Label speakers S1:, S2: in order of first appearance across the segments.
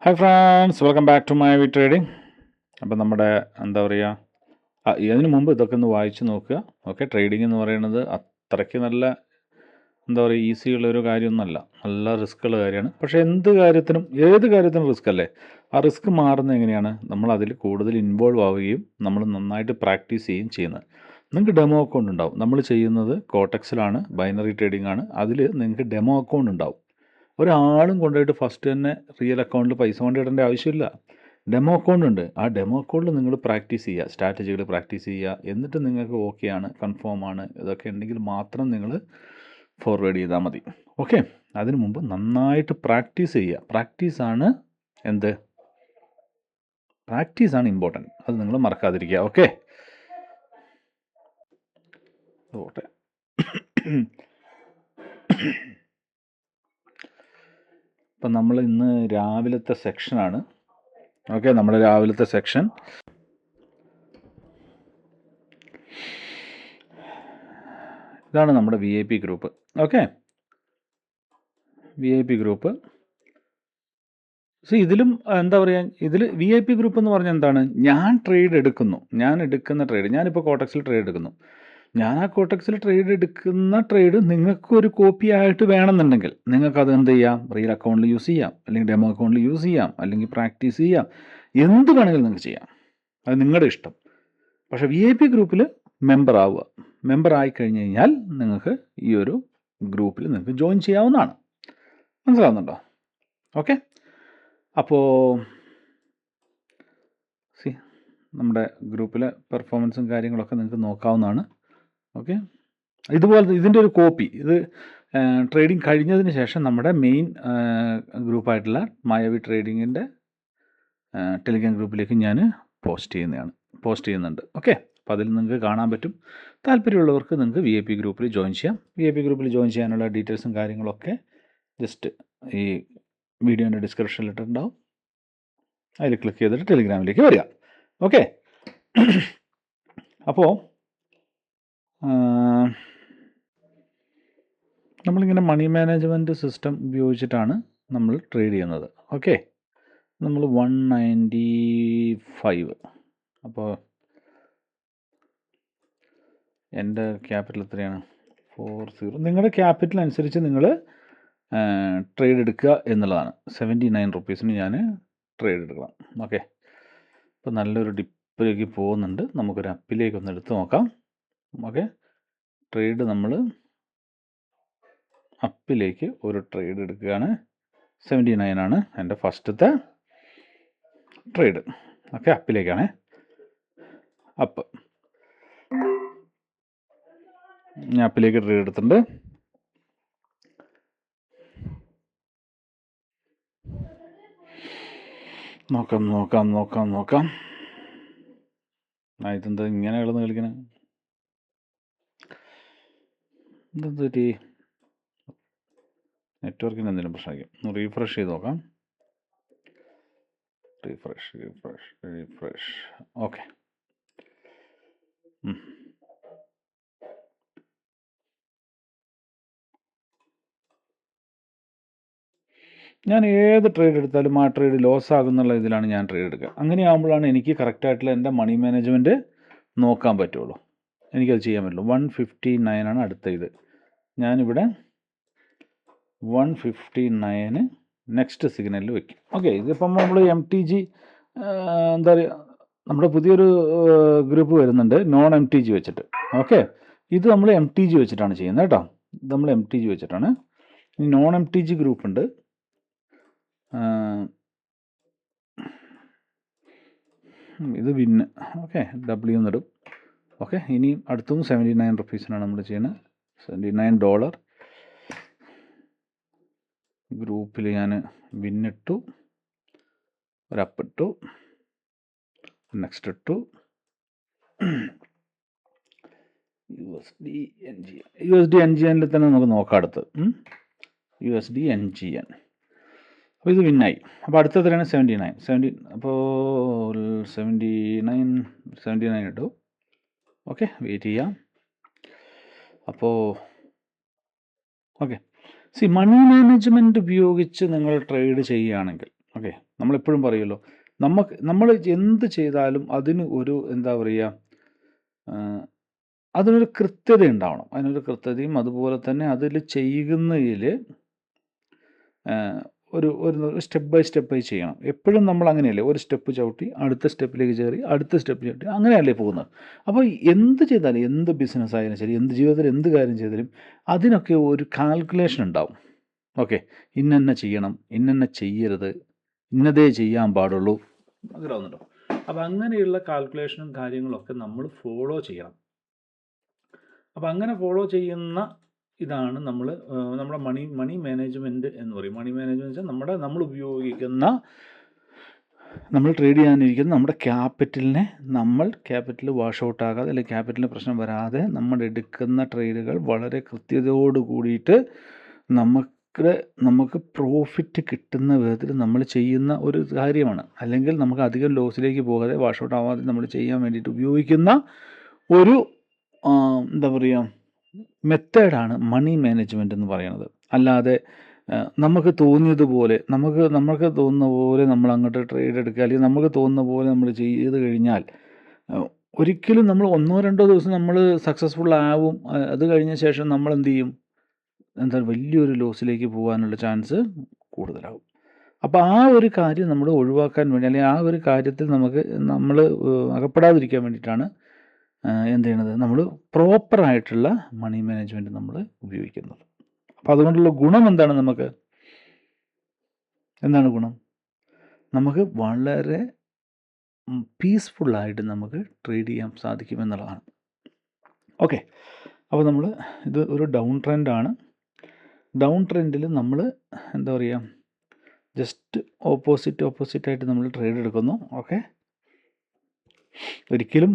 S1: Hi friends, welcome back to my V trading. അപ്പം നമ്മുടെ എന്താ പറയുക, ഇതിനു മുമ്പ് ഇതൊക്കെ ഒന്ന് വായിച്ച് നോക്കുക. ഓക്കെ, ട്രേഡിംഗ് എന്ന് പറയുന്നത് അത്രയ്ക്ക് നല്ല എന്താ പറയുക ഈസിയുള്ളൊരു കാര്യമൊന്നുമല്ല, നല്ല റിസ്ക്കുള്ള കാര്യമാണ്. പക്ഷേ ഏത് കാര്യത്തിനും റിസ്ക് അല്ലേ. ആ റിസ്ക് മാറുന്നത് എങ്ങനെയാണ്? നമ്മൾ അതിൽ കൂടുതൽ ഇൻവോൾവ് ആവുകയും നമ്മൾ നന്നായിട്ട് പ്രാക്ടീസ് ചെയ്യുകയും ചെയ്യുന്നത്. നിങ്ങൾക്ക് ഡെമോ അക്കൗണ്ട് ഉണ്ടാവും. നമ്മൾ ചെയ്യുന്നത് കോട്ടക്സിലാണ്, ബൈനറി ട്രേഡിംഗ് ആണ്. അതിൽ നിങ്ങൾക്ക് ഡെമോ അക്കൗണ്ട് ഉണ്ടാവും. ഒരാളും കൊണ്ടുപോയിട്ട് ഫസ്റ്റ് തന്നെ റിയൽ അക്കൗണ്ടിൽ പൈസ കൊണ്ടിടേണ്ട ആവശ്യമില്ല. ഡെമോ അക്കൗണ്ട് ഉണ്ട്. ആ ഡെമോ അക്കൗണ്ടിൽ നിങ്ങൾ പ്രാക്ടീസ് ചെയ്യുക, സ്ട്രാറ്റജികൾ പ്രാക്ടീസ് ചെയ്യുക. എന്നിട്ട് നിങ്ങൾക്ക് ഓക്കെ ആണ്, കൺഫേം ആണ്, ഇതൊക്കെ ഉണ്ടെങ്കിൽ മാത്രം നിങ്ങൾ ഫോർവേഡ് ചെയ്താൽ മതി. ഓക്കെ, അതിനു മുമ്പ് നന്നായിട്ട് പ്രാക്ടീസ് ചെയ്യുക. പ്രാക്ടീസാണ് ഇമ്പോർട്ടൻറ്റ്. അത് നിങ്ങൾ മറക്കാതിരിക്കുക. ഓക്കെ, ഓട്ടെ. ഇപ്പം നമ്മൾ ഇന്ന് രാവിലത്തെ സെക്ഷനാണ്. ഓക്കെ, നമ്മുടെ രാവിലത്തെ സെക്ഷൻ ഇതാണ്, നമ്മുടെ VIP group. Okay, VIP group. ഇതിലും എന്താ പറയുക, ഇതിൽ VIP ഗ്രൂപ്പ് എന്ന് പറഞ്ഞാൽ എന്താണ്? ഞാൻ എടുക്കുന്ന ട്രേഡ്, ഞാനിപ്പോൾ കോട്ടക്സിൽ ട്രേഡ് എടുക്കുന്നു. ഞാൻ ആ കോട്ടക്സിൽ ട്രേഡ് എടുക്കുന്ന ട്രേഡ് നിങ്ങൾക്കൊരു കോപ്പി ആയിട്ട് വേണമെന്നുണ്ടെങ്കിൽ നിങ്ങൾക്കത് എന്ത് ചെയ്യാം? റിയൽ അക്കൗണ്ടിൽ യൂസ് ചെയ്യാം, അല്ലെങ്കിൽ ഡെമോ അക്കൗണ്ടിൽ യൂസ് ചെയ്യാം, അല്ലെങ്കിൽ പ്രാക്ടീസ് ചെയ്യാം. എന്ത് വേണമെങ്കിലും നിങ്ങൾക്ക് ചെയ്യാം, അത് നിങ്ങളുടെ ഇഷ്ടം. പക്ഷേ VIP ഗ്രൂപ്പിൽ മെമ്പർ ആവുക. മെമ്പർ ആയിക്കഴിഞ്ഞ് കഴിഞ്ഞാൽ നിങ്ങൾക്ക് ഈ ഒരു ഗ്രൂപ്പിൽ നിങ്ങൾക്ക് ജോയിൻ ചെയ്യാവുന്നതാണ്. മനസ്സിലാവുന്നുണ്ടോ? ഓക്കെ, അപ്പോൾ നമ്മുടെ ഗ്രൂപ്പിലെ പെർഫോമൻസും കാര്യങ്ങളൊക്കെ നിങ്ങൾക്ക് നോക്കാവുന്നതാണ്. ഓക്കെ, ഇതിൻ്റെ ഒരു കോപ്പി, ഇത് ട്രേഡിംഗ് കഴിഞ്ഞതിന് ശേഷം നമ്മുടെ മെയിൻ ഗ്രൂപ്പായിട്ടുള്ള മായവി ട്രേഡിങ്ങിൻ്റെ ടെലിഗ്രാം ഗ്രൂപ്പിലേക്ക് ഞാൻ പോസ്റ്റ് ചെയ്യുന്നുണ്ട്. ഓക്കെ, അപ്പോൾ അതിൽ നിങ്ങൾക്ക് കാണാൻ പറ്റും. താല്പര്യമുള്ളവർക്ക് നിങ്ങൾക്ക് VIP ഗ്രൂപ്പിൽ ജോയിൻ ചെയ്യാം. VIP ഗ്രൂപ്പിൽ ജോയിൻ ചെയ്യാനുള്ള ഡീറ്റെയിൽസും കാര്യങ്ങളൊക്കെ ജസ്റ്റ് ഈ വീഡിയോൻ്റെ ഡിസ്ക്രിപ്ഷനിൽ ഇട്ടിട്ടുണ്ടാവും. അതിൽ ക്ലിക്ക് ചെയ്തിട്ട് ടെലിഗ്രാമിലേക്ക് വരിക. ഓക്കെ, അപ്പോൾ നമ്മളിങ്ങനെ മണി മാനേജ്മെൻറ്റ് സിസ്റ്റം ഉപയോഗിച്ചിട്ടാണ് നമ്മൾ ട്രേഡ് ചെയ്യുന്നത്. ഓക്കെ, നമ്മൾ 195. അപ്പോൾ എൻ്റെ ക്യാപിറ്റൽ എത്രയാണ്? 40. നിങ്ങളുടെ ക്യാപിറ്റൽ അനുസരിച്ച് നിങ്ങൾ ട്രേഡ് എടുക്കുക എന്നുള്ളതാണ്. 79 റുപ്പീസിന് ഞാൻ ട്രേഡ് എടുക്കണം. ഓക്കെ, ഇപ്പോൾ നല്ലൊരു ഡിപ്പിലേക്ക് പോകുന്നുണ്ട്. നമുക്കൊരു അപ്പിലേക്ക് ഒന്ന് എടുത്ത് നോക്കാം. ഓക്കെ, ട്രേഡ് നമ്മൾ അപ്പിലേക്ക് ഒരു ട്രേഡ് എടുക്കുകയാണ്. 79 ആണ് എൻ്റെ ഫസ്റ്റത്തെ ട്രേഡ്. ഓക്കെ, അപ്പിലേക്കാണ്. അപ്പ് ഞാൻ അപ്പിലേക്ക് ട്രേഡ് എടുത്തിട്ടുണ്ട്. നോക്കാം. ഇതെന്താ ഇങ്ങനെ കിടന്ന് കളിക്കണേ? ഇതെന്തൊരു നെറ്റ്വർക്കിന് എന്തെങ്കിലും പ്രശ്നമായിരിക്കും. ഒന്ന് റീഫ്രഷ് ചെയ്ത് നോക്കാം. റീഫ്രഷ്. ഓക്കെ, ഞാൻ ഏത് ട്രേഡ് എടുത്താലും ആ ട്രേഡ് ലോസ് ആകുന്നുള്ള ഇതിലാണ് ഞാൻ ട്രേഡ് എടുക്കുക. അങ്ങനെയാകുമ്പോഴാണ് എനിക്ക് കറക്റ്റായിട്ടുള്ള എൻ്റെ മണി മാനേജ്മെൻറ്റ് നോക്കാൻ പറ്റുള്ളൂ, എനിക്കത് ചെയ്യാൻ പറ്റുള്ളൂ. 159 ആണ് അടുത്ത ഇത്. ഞാനിവിടെ 159 നെക്സ്റ്റ് സിഗ്നലിൽ വയ്ക്കും. ഓക്കെ, ഇതിപ്പം നമ്മൾ MTG എന്താ പറയുക, നമ്മുടെ പുതിയൊരു ഗ്രൂപ്പ് വരുന്നുണ്ട്, നോൺ MTG വെച്ചിട്ട്. ഓക്കെ, ഇത് നമ്മൾ MTG വെച്ചിട്ടാണ് ചെയ്യുന്നത് കേട്ടോ. ഇത് നമ്മൾ MTG വെച്ചിട്ടാണ്. ഇനി നോൺ MTG ഗ്രൂപ്പ് ഉണ്ട്. ഇത് വിന്ന്. ഓക്കെ, W എന്നിടും. ഓക്കെ, ഇനിയും അടുത്തും 79 റുപ്പീസിനാണ് നമ്മൾ ചെയ്യുന്നത്. $79 ഗ്രൂപ്പിൽ ഞാൻ വിന്നിട്ടു, ഒരപ്പിട്ടു, നെക്സ്റ്റ് ഇട്ടു. USD NGN തന്നെ നമുക്ക് നോക്കാം അടുത്ത്. USD NGN. അപ്പോൾ ഇത് വിന്നായി. അപ്പോൾ അടുത്തത്രയാണ് 79. അപ്പോൾ 79 ഇട്ടു. ഓക്കെ, വെയിറ്റ് ചെയ്യാം. അപ്പോൾ ഓക്കെ, മണി മാനേജ്മെൻറ്റ് ഉപയോഗിച്ച് നിങ്ങൾ ട്രേഡ് ചെയ്യുകയാണെങ്കിൽ, ഓക്കെ, നമ്മളെപ്പോഴും പറയുമല്ലോ, നമ്മൾ എന്ത് ചെയ്താലും അതിന് ഒരു എന്താ പറയുക, അതിനൊരു കൃത്യത ഉണ്ടാവണം. അതിനൊരു കൃത്യതയും അതുപോലെ തന്നെ അതിൽ ചെയ്യുന്നതിൽ ഒരു സ്റ്റെപ്പ് ബൈ സ്റ്റെപ്പായി ചെയ്യണം. എപ്പോഴും നമ്മൾ അങ്ങനെയല്ലേ, ഒരു സ്റ്റെപ്പ് ചവിട്ടി അടുത്ത സ്റ്റെപ്പിലേക്ക് കയറി അടുത്ത സ്റ്റെപ്പ് ചവിട്ടി അങ്ങനെയല്ലേ പോകുന്നത്. അപ്പോൾ എന്ത് ചെയ്താലും, എന്ത് ബിസിനസ് ആയാലും ശരി, എന്ത് ജീവിതത്തിൽ എന്ത് കാര്യം ചെയ്താലും അതിനൊക്കെ ഒരു കാൽക്കുലേഷൻ ഉണ്ടാവും. ഓക്കെ, ഇന്ന ചെയ്യണം, ഇന്ന ചെയ്യരുത്, ഇന്നതേ ചെയ്യാൻ പാടുള്ളൂ, മനസ്സിലാവുന്നുണ്ടോ? അപ്പോൾ അങ്ങനെയുള്ള കാൽക്കുലേഷനും കാര്യങ്ങളൊക്കെ നമ്മൾ ഫോളോ ചെയ്യണം. അപ്പോൾ അങ്ങനെ ഫോളോ ചെയ്യുന്ന ഇതാണ് നമ്മുടെ മണി മാനേജ്മെൻറ്റ് എന്ന് പറയും. മണി മാനേജ്മെൻറ്റ് വെച്ചാൽ നമ്മൾ ഉപയോഗിക്കുന്ന, നമ്മൾ ട്രേഡ് ചെയ്യാനിരിക്കുന്ന നമ്മുടെ ക്യാപിറ്റൽ വാഷ് ഔട്ട് ആകാതെ അല്ലെങ്കിൽ ക്യാപിറ്റലിന് പ്രശ്നം വരാതെ നമ്മൾ എടുക്കുന്ന ട്രേഡുകൾ വളരെ കൃത്യതയോട് കൂടിയിട്ട് നമുക്ക് പ്രോഫിറ്റ് കിട്ടുന്ന വിധത്തിൽ നമ്മൾ ചെയ്യുന്ന ഒരു കാര്യമാണ്. അല്ലെങ്കിൽ നമുക്ക് അധികം ലോസിലേക്ക് പോകാതെ വാഷ് ഔട്ട് ആവാതെ നമ്മൾ ചെയ്യാൻ വേണ്ടിയിട്ട് ഉപയോഗിക്കുന്ന ഒരു എന്താ പറയുക മെത്തേഡാണ് മണി മാനേജ്മെൻറ്റ് എന്ന് പറയുന്നത്. അല്ലാതെ നമുക്ക് തോന്നിയതുപോലെ നമുക്ക് തോന്നുന്ന പോലെ നമ്മൾ അങ്ങോട്ട് ട്രേഡ് എടുക്കുക, അല്ലെങ്കിൽ നമുക്ക് തോന്നുന്ന പോലെ നമ്മൾ ചെയ്ത് കഴിഞ്ഞാൽ ഒരിക്കലും നമ്മൾ 1-2 ദിവസം നമ്മൾ സക്സസ്ഫുൾ ആവും. അത് കഴിഞ്ഞ ശേഷം നമ്മൾ എന്ത് ചെയ്യും, വലിയൊരു ലോസിലേക്ക് പോകാനുള്ള ചാൻസ് കൂടുതലാവും. അപ്പോൾ ആ ഒരു കാര്യം നമ്മൾ ഒഴിവാക്കാൻ വേണ്ടി, അല്ലെങ്കിൽ ആ ഒരു കാര്യത്തിൽ നമ്മൾ അകപ്പെടാതിരിക്കാൻ വേണ്ടിയിട്ടാണ് എന്ത് ചെയ്യണത്, നമ്മൾ പ്രോപ്പറായിട്ടുള്ള മണി മാനേജ്മെൻറ്റ് നമ്മൾ ഉപയോഗിക്കുന്നത്. അപ്പോൾ അതുകൊണ്ടുള്ള ഗുണം എന്താണ്? എന്താണ് ഗുണം? നമുക്ക് വളരെ പീസ്ഫുള്ളായിട്ട് നമുക്ക് ട്രേഡ് ചെയ്യാൻ സാധിക്കുമെന്നുള്ളതാണ്. ഓക്കെ, അപ്പോൾ ഇത് ഒരു ഡൗൺ ട്രെൻഡാണ്. ഡൗൺ ട്രെൻഡിൽ നമ്മൾ എന്താ പറയുക, ജസ്റ്റ് ഓപ്പോസിറ്റായിട്ട് നമ്മൾ ട്രേഡ് എടുക്കുന്നു. ഓക്കെ, ഒരിക്കലും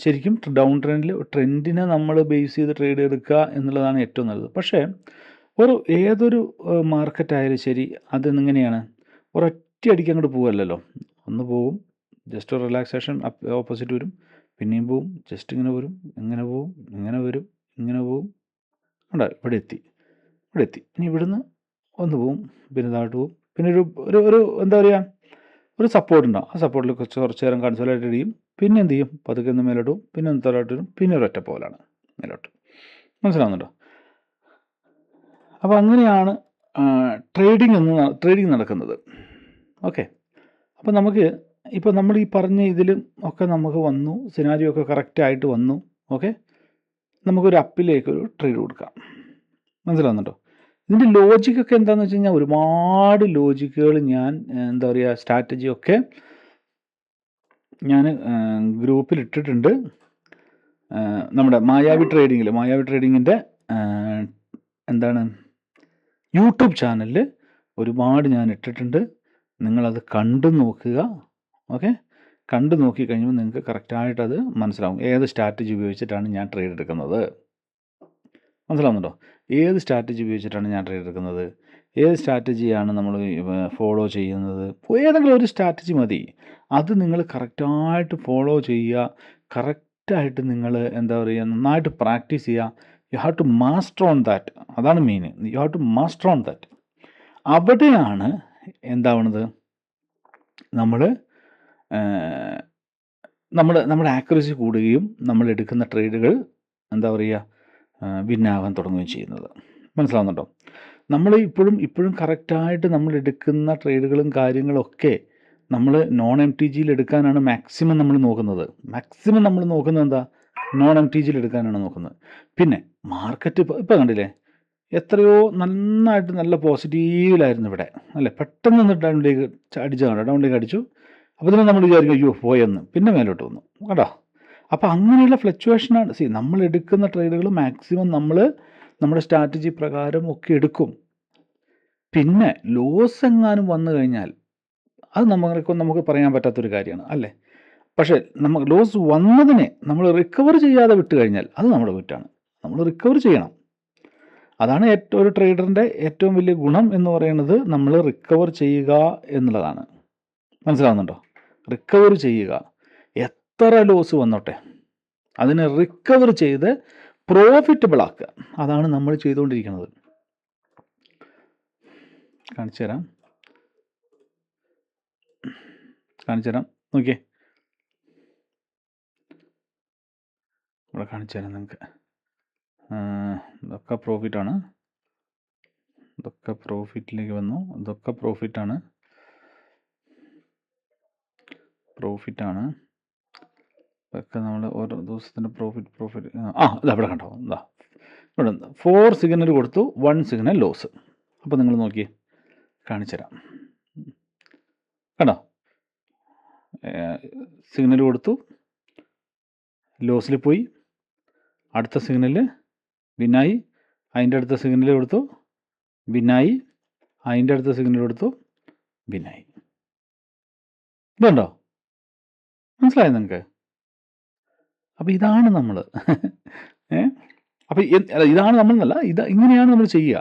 S1: ശരിക്കും ഡൗൺ ട്രെൻഡിനെ നമ്മൾ ബേസ് ചെയ്ത് ട്രേഡ് എടുക്കുക എന്നുള്ളതാണ് ഏറ്റവും നല്ലത്. പക്ഷേ ഏതൊരു മാർക്കറ്റ് ആയാലും ശരി, അതെങ്ങനെയാണ്, ഒരൊറ്റയടിക്ക് അങ്ങോട്ട് പോവല്ലല്ലോ. ഒന്ന് പോവും, ജസ്റ്റ് ഒരു റിലാക്സേഷൻ, ഓപ്പോസിറ്റ് വരും, പിന്നെയും പോവും, ജസ്റ്റ് ഇങ്ങനെ വരും, ഇങ്ങനെ പോവും, ഇങ്ങനെ വരും, ഇങ്ങനെ പോവും, ഉണ്ട് ഇവിടെ എത്തി. ഇനി ഇവിടുന്ന് ഒന്ന് പോവും, പിന്നെ താഴോട്ട് പോവും, പിന്നെ ഒരു എന്താ പറയുക, ഒരു സപ്പോർട്ട് ഉണ്ടാവും. ആ സപ്പോർട്ടിൽ കുറച്ച് നേരം കൺസോളേറ്റ് ചെയ്യും, പിന്നെ എന്ത് ചെയ്യും, പതുക്കെ ഒന്ന് മേലോട്ട് പോവും, പിന്നെ ഒന്ന് താഴോട്ട് വരും, പിന്നെ ഒരൊറ്റ പോലാണ് മേലോട്ട്. മനസ്സിലാവുന്നുണ്ടോ? അപ്പോൾ അങ്ങനെയാണ് ട്രേഡിങ് നടക്കുന്നത്. ഓക്കെ, അപ്പോൾ ഇപ്പോൾ നമ്മൾ ഈ പറഞ്ഞ ഇതിലും ഒക്കെ നമുക്ക് വന്നു, സിനാരിയോ ഒക്കെ കറക്റ്റായിട്ട് വന്നു. ഓക്കെ, നമുക്കൊരു അപ്പിലേക്കൊരു ട്രേഡ് കൊടുക്കാം. മനസ്സിലാവുന്നുണ്ടോ? ഇതിൻ്റെ ലോജിക്കൊക്കെ എന്താണെന്ന് വെച്ച് കഴിഞ്ഞാൽ, ഒരുപാട് ലോജിക്കുകൾ ഞാൻ എന്താ പറയുക, സ്ട്രാറ്റജിയൊക്കെ ഞാൻ ഗ്രൂപ്പിൽ ഇട്ടിട്ടുണ്ട്. നമ്മുടെ മായാവി ട്രേഡിങ്ങിൻ്റെ എന്താണ് യൂട്യൂബ് ചാനലിൽ ഒരുപാട് ഞാൻ ഇട്ടിട്ടുണ്ട്. നിങ്ങളത് കണ്ടു നോക്കുക. ഓക്കെ, കണ്ടു നോക്കി കഴിയുമ്പോൾ നിങ്ങൾക്ക് കറക്റ്റായിട്ടത് മനസ്സിലാവും, ഏത് സ്ട്രാറ്റജി ഉപയോഗിച്ചിട്ടാണ് ഞാൻ ട്രേഡ് എടുക്കുന്നത്. മനസ്സിലാവുന്നുണ്ടോ? ഏത് സ്ട്രാറ്റജി ഉപയോഗിച്ചിട്ടാണ് ഞാൻ ട്രേഡ് എടുക്കുന്നത്, ഏത് സ്ട്രാറ്റജിയാണ് നമ്മൾ ഫോളോ ചെയ്യുന്നത്. ഏതെങ്കിലും ഒരു സ്ട്രാറ്റജി മതി, അത് നിങ്ങൾ കറക്റ്റായിട്ട് ഫോളോ ചെയ്യുക. കറക്റ്റായിട്ട് നിങ്ങൾ എന്താ പറയുക, നന്നായിട്ട് പ്രാക്ടീസ് ചെയ്യുക. You have to master on that. അതാണ് main. You have to master on that. അവിടെയാണ് എന്താവണത്, നമ്മുടെ ആക്യുറസി കൂടുകയും നമ്മൾ എടുക്കുന്ന ട്രേഡുകൾ എന്താ പറയുക, വിന്നാകാൻ തുടങ്ങുകയും ചെയ്യുന്നത്. മനസ്സിലാവുന്നുണ്ടോ? നമ്മൾ ഇപ്പോഴും കറക്റ്റായിട്ട് നമ്മൾ എടുക്കുന്ന ട്രേഡുകളും കാര്യങ്ങളൊക്കെ നമ്മൾ നോൺ MTGയിൽ എടുക്കാനാണ് മാക്സിമം നമ്മൾ നോക്കുന്നത്. എന്താ, നോൺ MTGയിൽ എടുക്കാനാണ് നോക്കുന്നത്. പിന്നെ മാർക്കറ്റ് ഇപ്പോൾ കണ്ടില്ലേ, എത്രയോ നന്നായിട്ട് നല്ല പോസിറ്റീവിലായിരുന്നു ഇവിടെ, അല്ലേ? പെട്ടെന്ന് ഡൗണിലേക്ക് അടിച്ചു. അപ്പോൾ തന്നെ നമ്മൾ വിചാരിക്കും അയ്യോ പോയെന്ന്, പിന്നെ മേലോട്ട് വന്നു, കേട്ടോ. അപ്പോൾ അങ്ങനെയുള്ള ഫ്ലക്ച്വേഷനാണ്. നമ്മൾ എടുക്കുന്ന ട്രേഡുകൾ മാക്സിമം നമ്മുടെ സ്ട്രാറ്റജി പ്രകാരം ഒക്കെ എടുക്കും. പിന്നെ ലോസ് എങ്ങാനും വന്നു കഴിഞ്ഞാൽ അത് നമുക്ക് പറയാൻ പറ്റാത്തൊരു കാര്യമാണ്, അല്ലേ? പക്ഷേ നമുക്ക് ലോസ് വന്നതിനെ നമ്മൾ റിക്കവർ ചെയ്യാതെ വിട്ട് കഴിഞ്ഞാൽ അത് നമ്മുടെ കുറ്റാണ്. നമ്മൾ റിക്കവർ ചെയ്യണം. അതാണ് ഒരു ട്രേഡറിൻ്റെ ഏറ്റവും വലിയ ഗുണം എന്ന് പറയുന്നത്, നമ്മൾ റിക്കവർ ചെയ്യുക എന്നുള്ളതാണ്. മനസ്സിലാവുന്നുണ്ടോ? റിക്കവർ ചെയ്യുക. എത്ര ലോസ് വന്നോട്ടെ അതിനെ റിക്കവർ ചെയ്ത് പ്രോഫിറ്റബിൾ ആക്കുക. അതാണ് നമ്മൾ ചെയ്തുകൊണ്ടിരിക്കുന്നത്. കാണിച്ചു തരാം. കാണിച്ചു തരാം, നോക്കിയേ, ഇവിടെ കാണിച്ചു തരാം നിങ്ങൾക്ക്. ഇതൊക്കെ പ്രോഫിറ്റാണ്, ഇതൊക്കെ പ്രോഫിറ്റിലേക്ക് വന്നു, ഇതൊക്കെ പ്രോഫിറ്റാണ്. ഇതൊക്കെ നമ്മൾ ഓരോ ദിവസത്തിൻ്റെ പ്രോഫിറ്റ് ഇതാ ഇവിടെ കണ്ടോ, എന്താ ഇവിടെ 4 സിഗ്നൽ കൊടുത്തു, 1 സിഗ്നൽ ലോസ്. അപ്പോൾ നിങ്ങൾ നോക്കിയേ, കാണിച്ചു തരാം, കണ്ടോ, സിഗ്നൽ കൊടുത്തു, ലോസിൽ പോയി, അടുത്ത സിഗ്നൽ വിന്നായി, അതിൻ്റെ അടുത്ത സിഗ്നൽ കൊടുത്തു വിന്നായി, അതിൻ്റെ അടുത്ത സിഗ്നൽ കൊടുത്തു വിന്നായി. ഇതുണ്ടോ, മനസ്സിലായോ നിങ്ങൾക്ക്? അപ്പോൾ ഇതാണ് നമ്മൾ അപ്പോൾ ഇതാണ് നമ്മളെന്നല്ല, ഇങ്ങനെയാണ് നമ്മൾ ചെയ്യുക.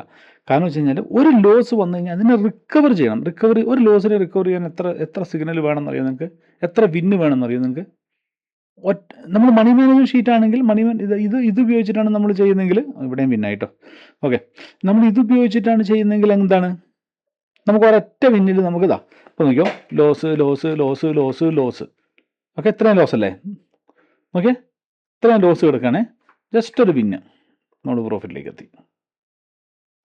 S1: കാരണം വെച്ച് കഴിഞ്ഞാൽ ഒരു ലോസ് വന്നു കഴിഞ്ഞാൽ അതിനെ റിക്കവർ ചെയ്യണം. ഒരു ലോസിനെ റിക്കവർ ചെയ്യാൻ എത്ര സിഗ്നൽ വേണമെന്നറിയോ നിങ്ങൾക്ക്? എത്ര വിന്ന് വേണമെന്നറിയോ നിങ്ങൾക്ക്? നമ്മൾ മണി മാനേജ്മെൻറ്റ് ഷീറ്റ് ആണെങ്കിൽ ഇത് ഉപയോഗിച്ചിട്ടാണ് നമ്മൾ ചെയ്യുന്നതെങ്കിൽ, ഇവിടെയും വിന്നായിട്ടോ, ഓക്കെ, നമ്മൾ ഇത് ഉപയോഗിച്ചിട്ടാണ് ചെയ്യുന്നതെങ്കിൽ എന്താണ്, നമുക്ക് ഒരൊറ്റ വിന്നിൽ നമുക്ക് ഇതാ ഇപ്പോൾ നോക്കിയോ, ലോസ് ഓക്കെ, ഇത്രയും ലോസ് അല്ലേ, ഓക്കെ, ഇത്രയും ലോസ് കിടക്കുകയാണേ, ജസ്റ്റ് ഒരു വിന്ന് നമ്മൾ പ്രോഫിറ്റിലേക്ക് എത്തി.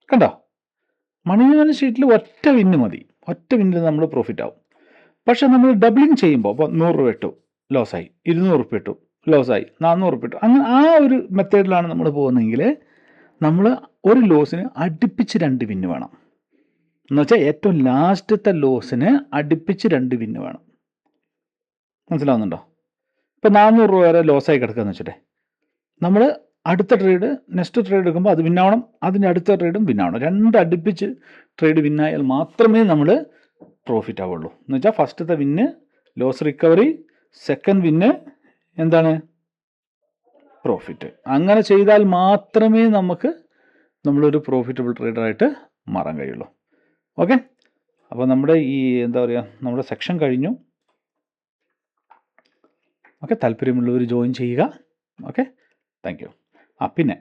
S1: കണ്ടോ, മണി മാനേജ്മെൻറ്റ് ഷീറ്റിൽ ഒറ്റ വിന്ന് മതി, ഒറ്റ വിന്നിൽ നമ്മൾ പ്രോഫിറ്റ് ആവും. പക്ഷെ നമ്മൾ ഡബിളിങ് ചെയ്യുമ്പോൾ ഇപ്പോൾ 100 രൂപ ഇട്ടു, ലോസായി, 200 രൂപ ഇട്ടു, ലോസായി, 400 രൂപ ഇട്ടു, അങ്ങനെ ആ ഒരു മെത്തേഡിലാണ് നമ്മൾ പോകുന്നതെങ്കിൽ നമ്മൾ ഒരു ലോസിന് അടുപ്പിച്ച് 2 വിന്ന് വേണം. എന്നുവെച്ചാൽ ഏറ്റവും ലാസ്റ്റത്തെ ലോസിന് അടുപ്പിച്ച് 2 വിന്ന് വേണം. മനസ്സിലാവുന്നുണ്ടോ? ഇപ്പോൾ 400 രൂപ വരെ ലോസായി കിടക്കുകയെന്ന് വെച്ചിട്ടെ, നമ്മൾ അടുത്ത നെക്സ്റ്റ് ട്രേഡ് എടുക്കുമ്പോൾ അത് വിന്നാവണം, അതിൻ്റെ അടുത്ത ട്രേഡും വിന്നാവണം. 2 അടുപ്പിച്ച് ട്രേഡ് വിന്നായാൽ മാത്രമേ നമ്മൾ പ്രോഫിറ്റ് ആവുള്ളൂ. എന്ന് വെച്ചാൽ ഫസ്റ്റത്തെ വിന്ന് ലോസ് റിക്കവറി, സെക്കൻഡ് വിന്ന് എന്താണ്, പ്രോഫിറ്റ്. അങ്ങനെ ചെയ്താൽ മാത്രമേ നമ്മളൊരു പ്രോഫിറ്റബിൾ ട്രേഡറായിട്ട് മാറാൻ കഴിയുള്ളൂ. ഓക്കെ, അപ്പോൾ നമ്മുടെ ഈ നമ്മുടെ സെക്ഷൻ കഴിഞ്ഞു. ഓക്കെ, താല്പര്യമുള്ളവർ ജോയിൻ ചെയ്യുക. Okay, thank you. പിന്നെ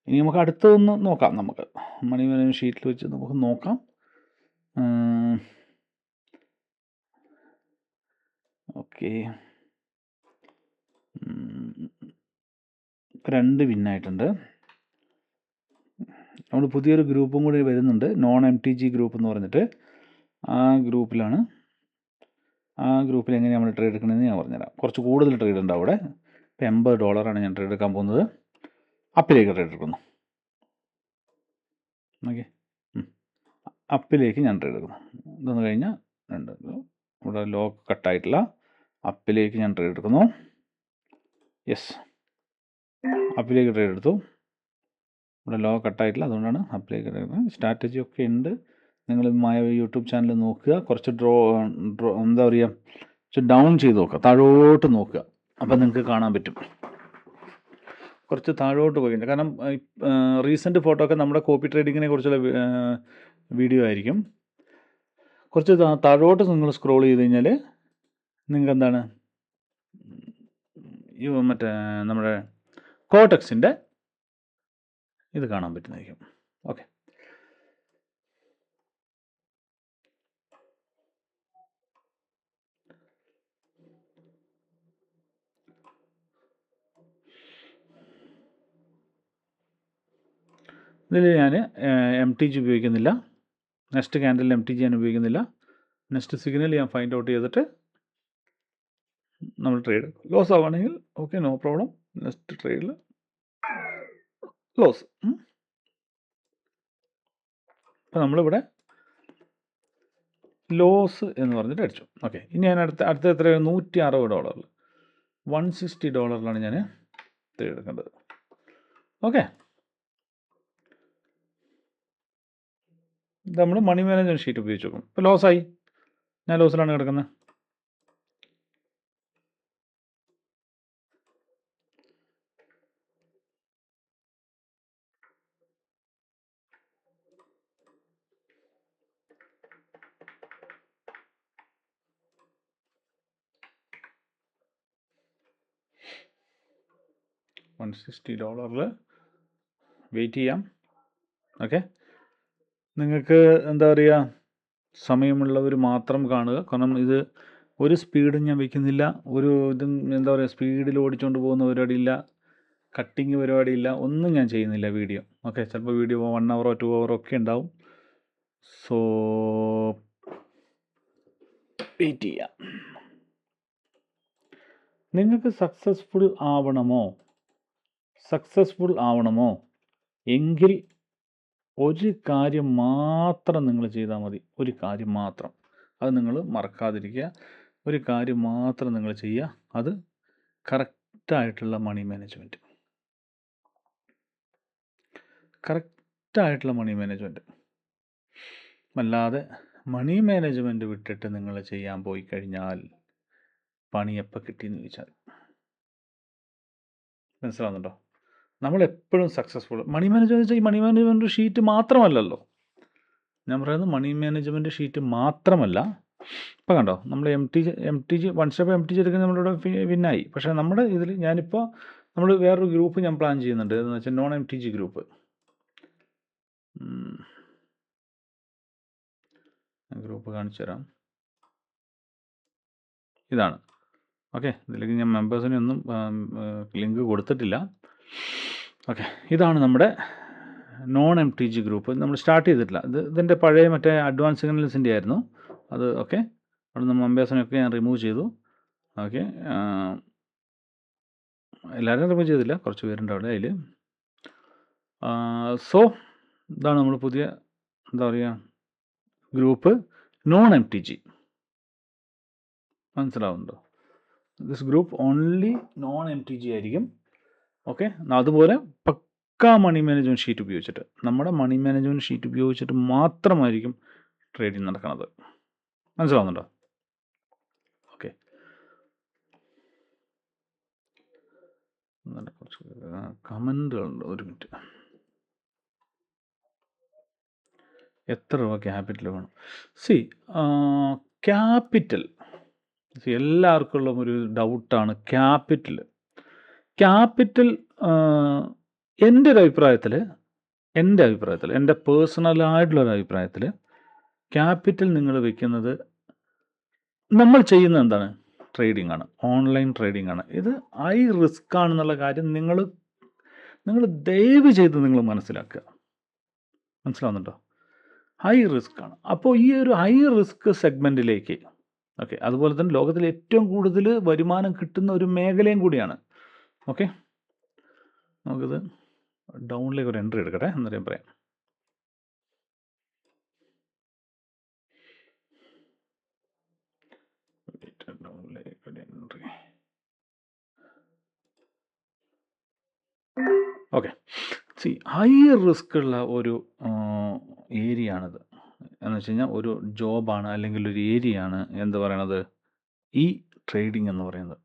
S1: ഇനി നമുക്ക് അടുത്തതൊന്ന് നോക്കാം. നമുക്ക് മണി മാനേജ്മെൻറ്റ് ഷീറ്റിൽ വെച്ച് നമുക്ക് നോക്കാം. ഓക്കെ, 2 വിന്നായിട്ടുണ്ട്. നമ്മൾ പുതിയൊരു ഗ്രൂപ്പും കൂടി വരുന്നുണ്ട്, നോൺ MTG ഗ്രൂപ്പ് എന്ന് പറഞ്ഞിട്ട്. ആ ഗ്രൂപ്പിൽ എങ്ങനെയാണ് നമ്മൾ ട്രേഡ് എടുക്കണമെന്ന് ഞാൻ പറഞ്ഞുതരാം. കുറച്ച് കൂടുതൽ ട്രേഡ് ഉണ്ട് അവിടെ. ഇപ്പോൾ $80 ഞാൻ ട്രേഡ് എടുക്കാൻ പോകുന്നത്. അപ്പിലേക്ക് ട്രേഡ് എടുക്കുന്നു. ഓക്കെ, അപ്പിലേക്ക് ഞാൻ ട്രേഡ് എടുക്കുന്നു. ഇതൊന്ന് കഴിഞ്ഞാൽ ഇവിടെ ലോക്ക് കട്ടായിട്ടില്ല, അപ്പിലേക്ക് ഞാൻ ട്രേഡ് എടുക്കുന്നു. യെസ്, അപ്പിലേക്ക് ട്രേഡ് എടുത്തു. ഇവിടെ ലോ കട്ടായിട്ടില്ല, അതുകൊണ്ടാണ് അപ്പിലേക്ക് ട്രേഡ് എടുക്കുന്നത്. സ്ട്രാറ്റജി ഒക്കെ ഉണ്ട്. നിങ്ങൾ യൂട്യൂബ് ചാനൽ നോക്കുക, കുറച്ച് ഡൗൺ ചെയ്ത് നോക്കുക, താഴോട്ട് നോക്കുക, അപ്പം നിങ്ങൾക്ക് കാണാൻ പറ്റും. കുറച്ച് താഴോട്ട് പോയിട്ടുണ്ട്, കാരണം റീസെൻറ്റ് ഫോട്ടോ ഒക്കെ നമ്മുടെ കോപ്പി ട്രേഡിങ്ങിനെ കുറിച്ചുള്ള വീഡിയോ ആയിരിക്കും. കുറച്ച് താഴോട്ട് നിങ്ങൾ സ്ക്രോൾ ചെയ്ത് കഴിഞ്ഞാൽ നിങ്ങൾക്ക് എന്താണ് മറ്റേ നമ്മുടെ കോട്ടക്സിൻ്റെ ഇത് കാണാൻ പറ്റുന്നതായിരിക്കും. ഓക്കെ, ഇതിൽ ഞാൻ MTG ഉപയോഗിക്കുന്നില്ല, നെക്സ്റ്റ് ക്യാൻഡലിൽ MTG ഞാൻ ഉപയോഗിക്കുന്നില്ല. നെക്സ്റ്റ് സിഗ്നൽ ഞാൻ ഫൈൻഡ് ഔട്ട് ചെയ്തിട്ട് നമ്മൾ ട്രേഡ് ലോസ് ആവുകയാണെങ്കിൽ ഓക്കെ, നോ പ്രോബ്ലം, നെക്സ്റ്റ് ട്രേഡിൽ ലോസ്. അപ്പോൾ നമ്മളിവിടെ ലോസ് എന്ന് പറഞ്ഞിട്ട് അടിച്ചു. ഓക്കെ, ഇനി ഞാൻ അടുത്ത എത്രയാണ്, $160, $160 ഞാൻ ട്രേഡ് എടുക്കേണ്ടത്. ഓക്കെ, ഇത് നമ്മൾ മണി മാനേജ്മെൻറ്റ് ഷീറ്റ് ഉപയോഗിച്ച് നോക്കും. ഇപ്പോൾ ലോസായി, ഞാൻ ലോസിലാണ് കിടക്കുന്നത്. $160 വെയിറ്റ് ചെയ്യാം. ഓക്കെ, നിങ്ങൾക്ക് സമയമുള്ളവർ മാത്രം കാണുക, കാരണം ഇത് ഒരു സ്പീഡും ഞാൻ വയ്ക്കുന്നില്ല, ഒരു ഇതും എന്താ പറയുക സ്പീഡിൽ ഓടിച്ചുകൊണ്ട് പോകുന്ന പരിപാടിയില്ല, കട്ടിങ് പരിപാടിയില്ല, ഒന്നും ഞാൻ ചെയ്യുന്നില്ല വീഡിയോ. ഓക്കെ, ചിലപ്പോൾ വീഡിയോ 1 hour 2 hour ഒക്കെ ഉണ്ടാവും. സോ വെയിറ്റ് ചെയ്യാം. നിങ്ങൾക്ക് സക്സസ്ഫുൾ ആവണമോ എങ്കിൽ ഒരു കാര്യം മാത്രം നിങ്ങൾ ചെയ്താൽ മതി. ഒരു കാര്യം മാത്രം, അത് നിങ്ങൾ മറക്കാതിരിക്കുക. ഒരു കാര്യം മാത്രം നിങ്ങൾ ചെയ്യുക, അത് കറക്റ്റായിട്ടുള്ള മണി മാനേജ്മെൻറ്റ്. കറക്റ്റായിട്ടുള്ള മണി മാനേജ്മെൻറ്റ്. അല്ലാതെ മണി മാനേജ്മെൻറ്റ് വിട്ടിട്ട് നിങ്ങൾ ചെയ്യാൻ പോയി കഴിഞ്ഞാൽ പണി എപ്പോൾ കിട്ടിയെന്ന് ചോദിച്ചാൽ. മനസ്സിലാവുന്നുണ്ടോ? നമ്മളെപ്പോഴും സക്സസ്ഫുൾ മണി മാനേജ്മെൻറ്റ് വെച്ചാൽ ഈ മണി മാനേജ്മെൻറ്റ് ഷീറ്റ് മാത്രമല്ലല്ലോ. ഞാൻ പറയുന്നത് മണി മാനേജ്മെൻറ്റ് ഷീറ്റ് മാത്രമല്ല. ഇപ്പോൾ കണ്ടോ, നമ്മൾ M T G 1 step MTG എടുക്കുന്നത് നമ്മളിവിടെ വിന്നായി. പക്ഷേ നമ്മുടെ ഇതിൽ ഞാനിപ്പോൾ നമ്മൾ വേറൊരു ഗ്രൂപ്പ് ഞാൻ പ്ലാൻ ചെയ്യുന്നുണ്ട്. എന്ന് വെച്ചാൽ നോൺ MTG ഗ്രൂപ്പ്. ഗ്രൂപ്പ് കാണിച്ചു തരാം. ഇതാണ്. ഓക്കെ, ഇതിലേക്ക് ഞാൻ മെമ്പേഴ്സിനെ ഒന്നും ലിങ്ക് കൊടുത്തിട്ടില്ല. ഓക്കെ, ഇതാണ് നമ്മുടെ നോൺ MTG ഗ്രൂപ്പ്. നമ്മൾ സ്റ്റാർട്ട് ചെയ്തിട്ടില്ല. ഇതിൻ്റെ പഴയ മറ്റേ അഡ്വാൻസ് സിഗ്നൽസിൻ്റെ ആയിരുന്നു അത്. ഓക്കെ, അവിടെ നിന്ന് മെമ്പേഴ്സിനൊക്കെ ഞാൻ റിമൂവ് ചെയ്തു. ഓക്കെ, എല്ലാവരും റിമൂവ് ചെയ്തില്ല, കുറച്ച് പേരുണ്ട് അവിടെ അതിൽ. സോ ഇതാണ് നമ്മൾ പുതിയ എന്താ പറയുക ഗ്രൂപ്പ്, നോൺ MTG. മനസ്സിലാവുന്നുണ്ടോ? This group only non MTG ആയിരിക്കും. ഓക്കെ, അതുപോലെ പക്കാ മണി മാനേജ്മെൻറ്റ് ഷീറ്റ് ഉപയോഗിച്ചിട്ട്, നമ്മുടെ മണി മാനേജ്മെൻറ്റ് ഷീറ്റ് ഉപയോഗിച്ചിട്ട് മാത്രമായിരിക്കും ട്രേഡിങ് നടക്കുന്നത്. മനസ്സിലാവുന്നുണ്ടോ? ഓക്കെ, കുറച്ച് കമൻറ്റുകളുണ്ട്. ഒരു മിനിറ്റ്. എത്ര രൂപ ക്യാപിറ്റൽ വേണം? ക്യാപിറ്റൽ എല്ലാവർക്കും ഉള്ള ഒരു ഡൗട്ടാണ് ക്യാപിറ്റൽ. എൻ്റെ ഒരു അഭിപ്രായത്തിൽ, എൻ്റെ പേഴ്സണലായിട്ടുള്ളൊരു അഭിപ്രായത്തിൽ ക്യാപിറ്റൽ നിങ്ങൾ വെക്കുന്നത്, നമ്മൾ ചെയ്യുന്നത് എന്താണ്? ട്രേഡിംഗ് ആണ്, ഓൺലൈൻ ട്രേഡിംഗ് ആണ്. ഇത് ഹൈ റിസ്ക് ആണെന്നുള്ള കാര്യം നിങ്ങൾ ദയവ് ചെയ്ത് നിങ്ങൾ മനസ്സിലാക്കുക. മനസ്സിലാവുന്നുണ്ടോ? ഹൈ റിസ്ക് ആണ്. അപ്പോൾ ഈ ഒരു ഹൈ റിസ്ക് സെഗ്മെൻറ്റിലേക്ക്, ഓക്കെ, അതുപോലെ തന്നെ ലോകത്തിൽ ഏറ്റവും കൂടുതൽ വരുമാനം കിട്ടുന്ന ഒരു മേഖലയും കൂടിയാണ്. ഓക്കെ, നമുക്കിത് ഡൗണിലേക്ക് ഒരു എൻട്രി എടുക്കട്ടെ, എന്നറിയാൻ പറയാം. ഡൗണിലേക്ക് ഒരു എൻട്രി. ഓക്കെ, ഹൈ റിസ്ക് ഉള്ള ഒരു ഏരിയ ആണിത്. എന്ന് വെച്ച് കഴിഞ്ഞാൽ ഒരു ജോബാണ്, അല്ലെങ്കിൽ ഒരു ഏരിയയാണ് എന്ത് പറയണത്, ഈ ട്രേഡിംഗ് എന്ന് പറയുന്നത്.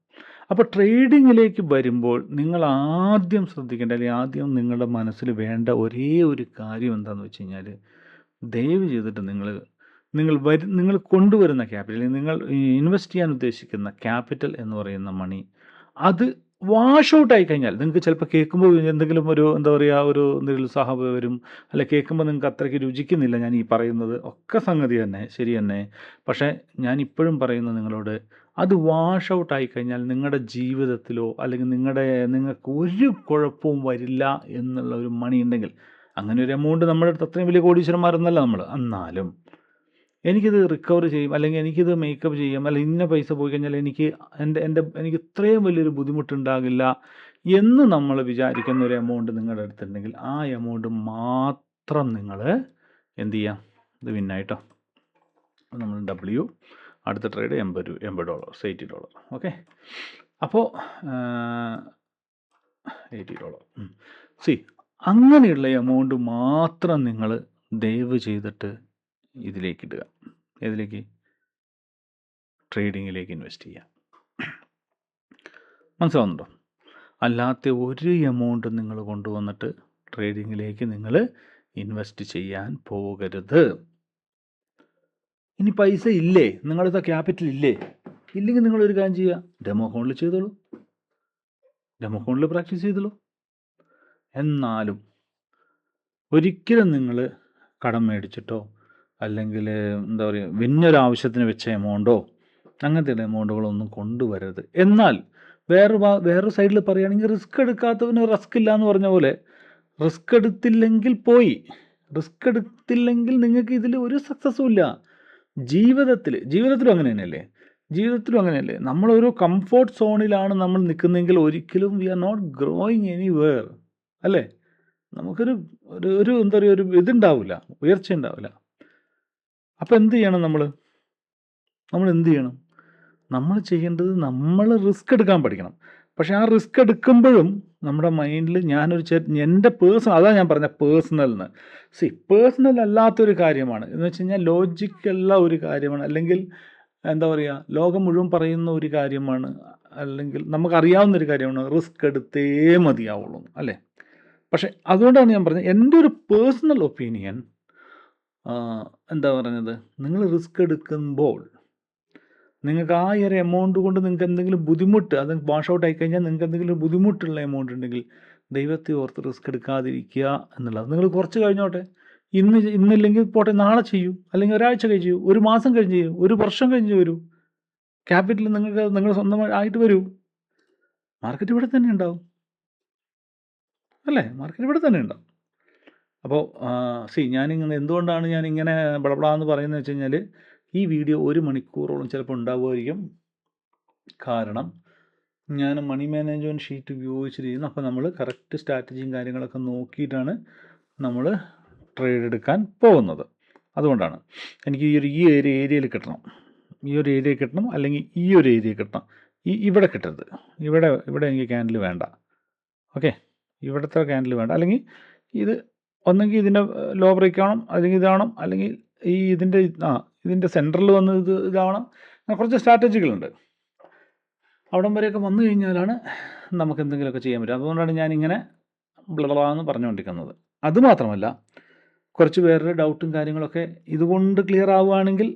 S1: അപ്പോൾ ട്രേഡിങ്ങിലേക്ക് വരുമ്പോൾ നിങ്ങൾ ആദ്യം ശ്രദ്ധിക്കേണ്ട, അല്ലെങ്കിൽ ആദ്യം നിങ്ങളുടെ മനസ്സിൽ വേണ്ട ഒരേ ഒരു കാര്യം എന്താണെന്ന് വെച്ച് കഴിഞ്ഞാൽ, ദയവ് ചെയ്തിട്ട് നിങ്ങൾ കൊണ്ടുവരുന്ന ക്യാപിറ്റൽ, നിങ്ങൾ ഇൻവെസ്റ്റ് ചെയ്യാൻ ഉദ്ദേശിക്കുന്ന ക്യാപിറ്റൽ എന്ന് പറയുന്ന മണി, അത് വാഷ് ഔട്ട് ആയി കഴിഞ്ഞാൽ നിങ്ങൾക്ക് ചിലപ്പോൾ കേൾക്കുമ്പോൾ എന്തെങ്കിലും ഒരു എന്താ പറയുക ഒരു നിരുത്സാഹം വരും, അല്ലെ കേൾക്കുമ്പോൾ നിങ്ങൾക്ക് അത്രയ്ക്ക് രുചിക്കുന്നില്ല ഞാൻ ഈ പറയുന്നത് ഒക്കെ സംഗതി തന്നെ ശരി തന്നെ. പക്ഷേ ഞാൻ ഇപ്പോഴും പറയുന്നത് നിങ്ങളോട്, അത് വാഷ് ഔട്ട് ആയി കഴിഞ്ഞാൽ നിങ്ങളുടെ ജീവിതത്തിലോ അല്ലെങ്കിൽ നിങ്ങൾക്ക് ഒരു കുഴപ്പവും വരില്ല എന്നുള്ള ഒരു മണി ഉണ്ടെങ്കിൽ, അങ്ങനെ ഒരു എമൗണ്ട് നമ്മുടെ അടുത്ത് അത്രയും വലിയ കോടീശ്വരന്മാരൊന്നല്ല നമ്മൾ, എന്നാലും എനിക്കിത് റിക്കവർ ചെയ്യും, അല്ലെങ്കിൽ എനിക്കിത് മേക്കപ്പ് ചെയ്യും, അല്ലെങ്കിൽ ഇന്ന പൈസ പോയി കഴിഞ്ഞാൽ എനിക്ക് ഇത്രയും വലിയൊരു ബുദ്ധിമുട്ടുണ്ടാകില്ല എന്ന് നമ്മൾ വിചാരിക്കുന്ന ഒരു എമൗണ്ട് നിങ്ങളുടെ അടുത്തുണ്ടെങ്കിൽ, ആ എമൗണ്ട് മാത്രം നിങ്ങൾ എന്ത് ചെയ്യാം, ഇത് വിന്നായിട്ടോ. നമ്മൾ അടുത്ത ട്രേഡ് $80, $80. ഓക്കെ, അപ്പോൾ $80. അങ്ങനെയുള്ള എമൗണ്ട് മാത്രം നിങ്ങൾ ദയവ് ചെയ്തിട്ട് ഇതിലേക്ക് ഇടുക. ഏതിലേക്ക്? ട്രേഡിങ്ങിലേക്ക് ഇൻവെസ്റ്റ് ചെയ്യുക. മനസ്സിലാവുന്നുണ്ടോ? അല്ലാത്ത ഒരു എമൗണ്ട് നിങ്ങൾ കൊണ്ടുവന്നിട്ട് ട്രേഡിങ്ങിലേക്ക് നിങ്ങൾ ഇൻവെസ്റ്റ് ചെയ്യാൻ പോകരുത്. ഇനി പൈസ ഇല്ലേ, നിങ്ങളുടെ ക്യാപിറ്റൽ ഇല്ലെങ്കിൽ നിങ്ങളൊരു കാര്യം ചെയ്യുക, ഡെമോ അക്കൗണ്ടിൽ ചെയ്തോളൂ, ഡെമോ അക്കൗണ്ടിൽ പ്രാക്ടീസ് ചെയ്തോളൂ. എന്നാലും ഒരിക്കലും നിങ്ങൾ കടം മേടിച്ചിട്ടോ അല്ലെങ്കിൽ എന്താ പറയുക വിന്നൊരാവശ്യത്തിന് വെച്ച എമൗണ്ടോ അങ്ങനത്തെ എമൗണ്ടുകളൊന്നും കൊണ്ടുവരരുത്. എന്നാൽ വേറൊരു സൈഡിൽ പറയുകയാണെങ്കിൽ റിസ്ക് എടുക്കാത്തവന് റിസ്ക് ഇല്ല എന്ന് പറഞ്ഞ പോലെ റിസ്ക് എടുത്തില്ലെങ്കിൽ പോയി. റിസ്ക് എടുത്തില്ലെങ്കിൽ നിങ്ങൾക്ക് ഇതിൽ ഒരു സക്സസ്സും ഇല്ല. ജീവിതത്തിലും അങ്ങനെ തന്നെയല്ലേ? ജീവിതത്തിലും അങ്ങനെയല്ലേ? നമ്മളൊരു കംഫോർട്ട് സോണിലാണ് നമ്മൾ നിൽക്കുന്നതെങ്കിൽ ഒരിക്കലും we are not growing anywhere, അല്ലേ? നമുക്കൊരു ഒരു എന്താ പറയുക, ഒരു ഇതുണ്ടാവില്ല, ഉയർച്ച ഉണ്ടാവില്ല. അപ്പോൾ എന്ത് ചെയ്യണം നമ്മൾ എന്ത് ചെയ്യണം? നമ്മൾ ചെയ്യേണ്ടത് നമ്മൾ റിസ്ക് എടുക്കാൻ പഠിക്കണം. പക്ഷേ ആ റിസ്ക് എടുക്കുമ്പോഴും നമ്മുടെ മൈൻഡിൽ എൻ്റെ അതാണ് ഞാൻ പറഞ്ഞ പേഴ്സണൽ എന്ന്. പേഴ്സണൽ അല്ലാത്തൊരു കാര്യമാണ് എന്ന് വെച്ച് കഴിഞ്ഞാൽ ലോജിക്കല്ല ഒരു കാര്യമാണ്, അല്ലെങ്കിൽ എന്താ പറയുക, ലോകം മുഴുവൻ പറയുന്ന ഒരു കാര്യമാണ്, അല്ലെങ്കിൽ നമുക്കറിയാവുന്ന ഒരു കാര്യമാണ് റിസ്ക് എടുത്തേ മതിയാവുള്ളൂ, അല്ലേ? പക്ഷേ അതുകൊണ്ടാണ് ഞാൻ പറഞ്ഞത്, എൻ്റെ ഒരു പേഴ്സണൽ ഒപ്പീനിയൻ എന്താ പറഞ്ഞത്, നിങ്ങൾ റിസ്ക് എടുക്കുമ്പോൾ നിങ്ങൾക്ക് ആ ഒരു എമൗണ്ട് കൊണ്ട് നിങ്ങൾക്ക് എന്തെങ്കിലും ബുദ്ധിമുട്ട്, അത് വാഷ് ഔട്ട് ആയിക്കഴിഞ്ഞാൽ നിങ്ങൾക്ക് എന്തെങ്കിലും ബുദ്ധിമുട്ടുള്ള എമൗണ്ട് ഉണ്ടെങ്കിൽ ദൈവത്തെ ഓർത്ത് റിസ്ക് എടുക്കാതിരിക്കുക എന്നുള്ളത്. നിങ്ങൾ കുറച്ച് കഴിഞ്ഞോട്ടെ, ഇന്നില്ലെങ്കിൽ പോട്ടെ, നാളെ ചെയ്യൂ, അല്ലെങ്കിൽ ഒരാഴ്ച കഴിഞ്ഞ് ചെയ്യൂ, ഒരു മാസം കഴിഞ്ഞ് ചെയ്യൂ, ഒരു വർഷം കഴിഞ്ഞ് വരൂ. ക്യാപിറ്റൽ നിങ്ങൾ സ്വന്തമായിട്ട് വരൂ. മാർക്കറ്റ് ഇവിടെ തന്നെ ഉണ്ടാവും, അല്ലേ? മാർക്കറ്റ് ഇവിടെ തന്നെ ഉണ്ടാവും. അപ്പോൾ എന്തുകൊണ്ടാണ് ഞാനിങ്ങനെ ബളബളാന്ന് പറയുന്നത് വെച്ച് കഴിഞ്ഞാൽ, ഈ വീഡിയോ 1 മണിക്കൂറോളം ചിലപ്പോൾ ഉണ്ടാവുമായിരിക്കും. കാരണം ഞാൻ മണി മാനേജ്മെൻറ്റ് ഷീറ്റ് ഉപയോഗിച്ചിരിക്കുന്നു. അപ്പോൾ നമ്മൾ കറക്റ്റ് സ്ട്രാറ്റജിയും കാര്യങ്ങളൊക്കെ നോക്കിയിട്ടാണ് നമ്മൾ ട്രേഡ് എടുക്കാൻ പോകുന്നത്. അതുകൊണ്ടാണ് എനിക്ക് ഈ ഒരു ഏരിയയിൽ കിട്ടണം, അല്ലെങ്കിൽ ഈ ഒരു ഏരിയ കിട്ടണം. ഇവിടെ കിട്ടരുത്, ഇവിടെ എനിക്ക് ക്യാൻഡിൽ വേണ്ട. ഓക്കെ, ഇവിടുത്തെ ക്യാൻഡിൽ വേണ്ട, അല്ലെങ്കിൽ ഇത് ഒന്നെങ്കിൽ ഇതിൻ്റെ ലോ ബ്രേക്ക് ആവണം, അല്ലെങ്കിൽ ഇതാവണം, അല്ലെങ്കിൽ ഇതിൻ്റെ സെൻറ്ററിൽ വന്ന് ഇതാവണം. അങ്ങനെ കുറച്ച് സ്ട്രാറ്റജികളുണ്ട്. അവിടം വരെയൊക്കെ വന്നു കഴിഞ്ഞാലാണ് നമുക്ക് എന്തെങ്കിലുമൊക്കെ ചെയ്യാൻ പറ്റും. അതുകൊണ്ടാണ് ഞാനിങ്ങനെ ബ്ലബളാന്ന് പറഞ്ഞുകൊണ്ടിരിക്കുന്നത്. അതുമാത്രമല്ല, കുറച്ച് പേരുടെ ഡൗട്ടും കാര്യങ്ങളൊക്കെ ഇതുകൊണ്ട് ക്ലിയർ ആവുകയാണെങ്കിൽ,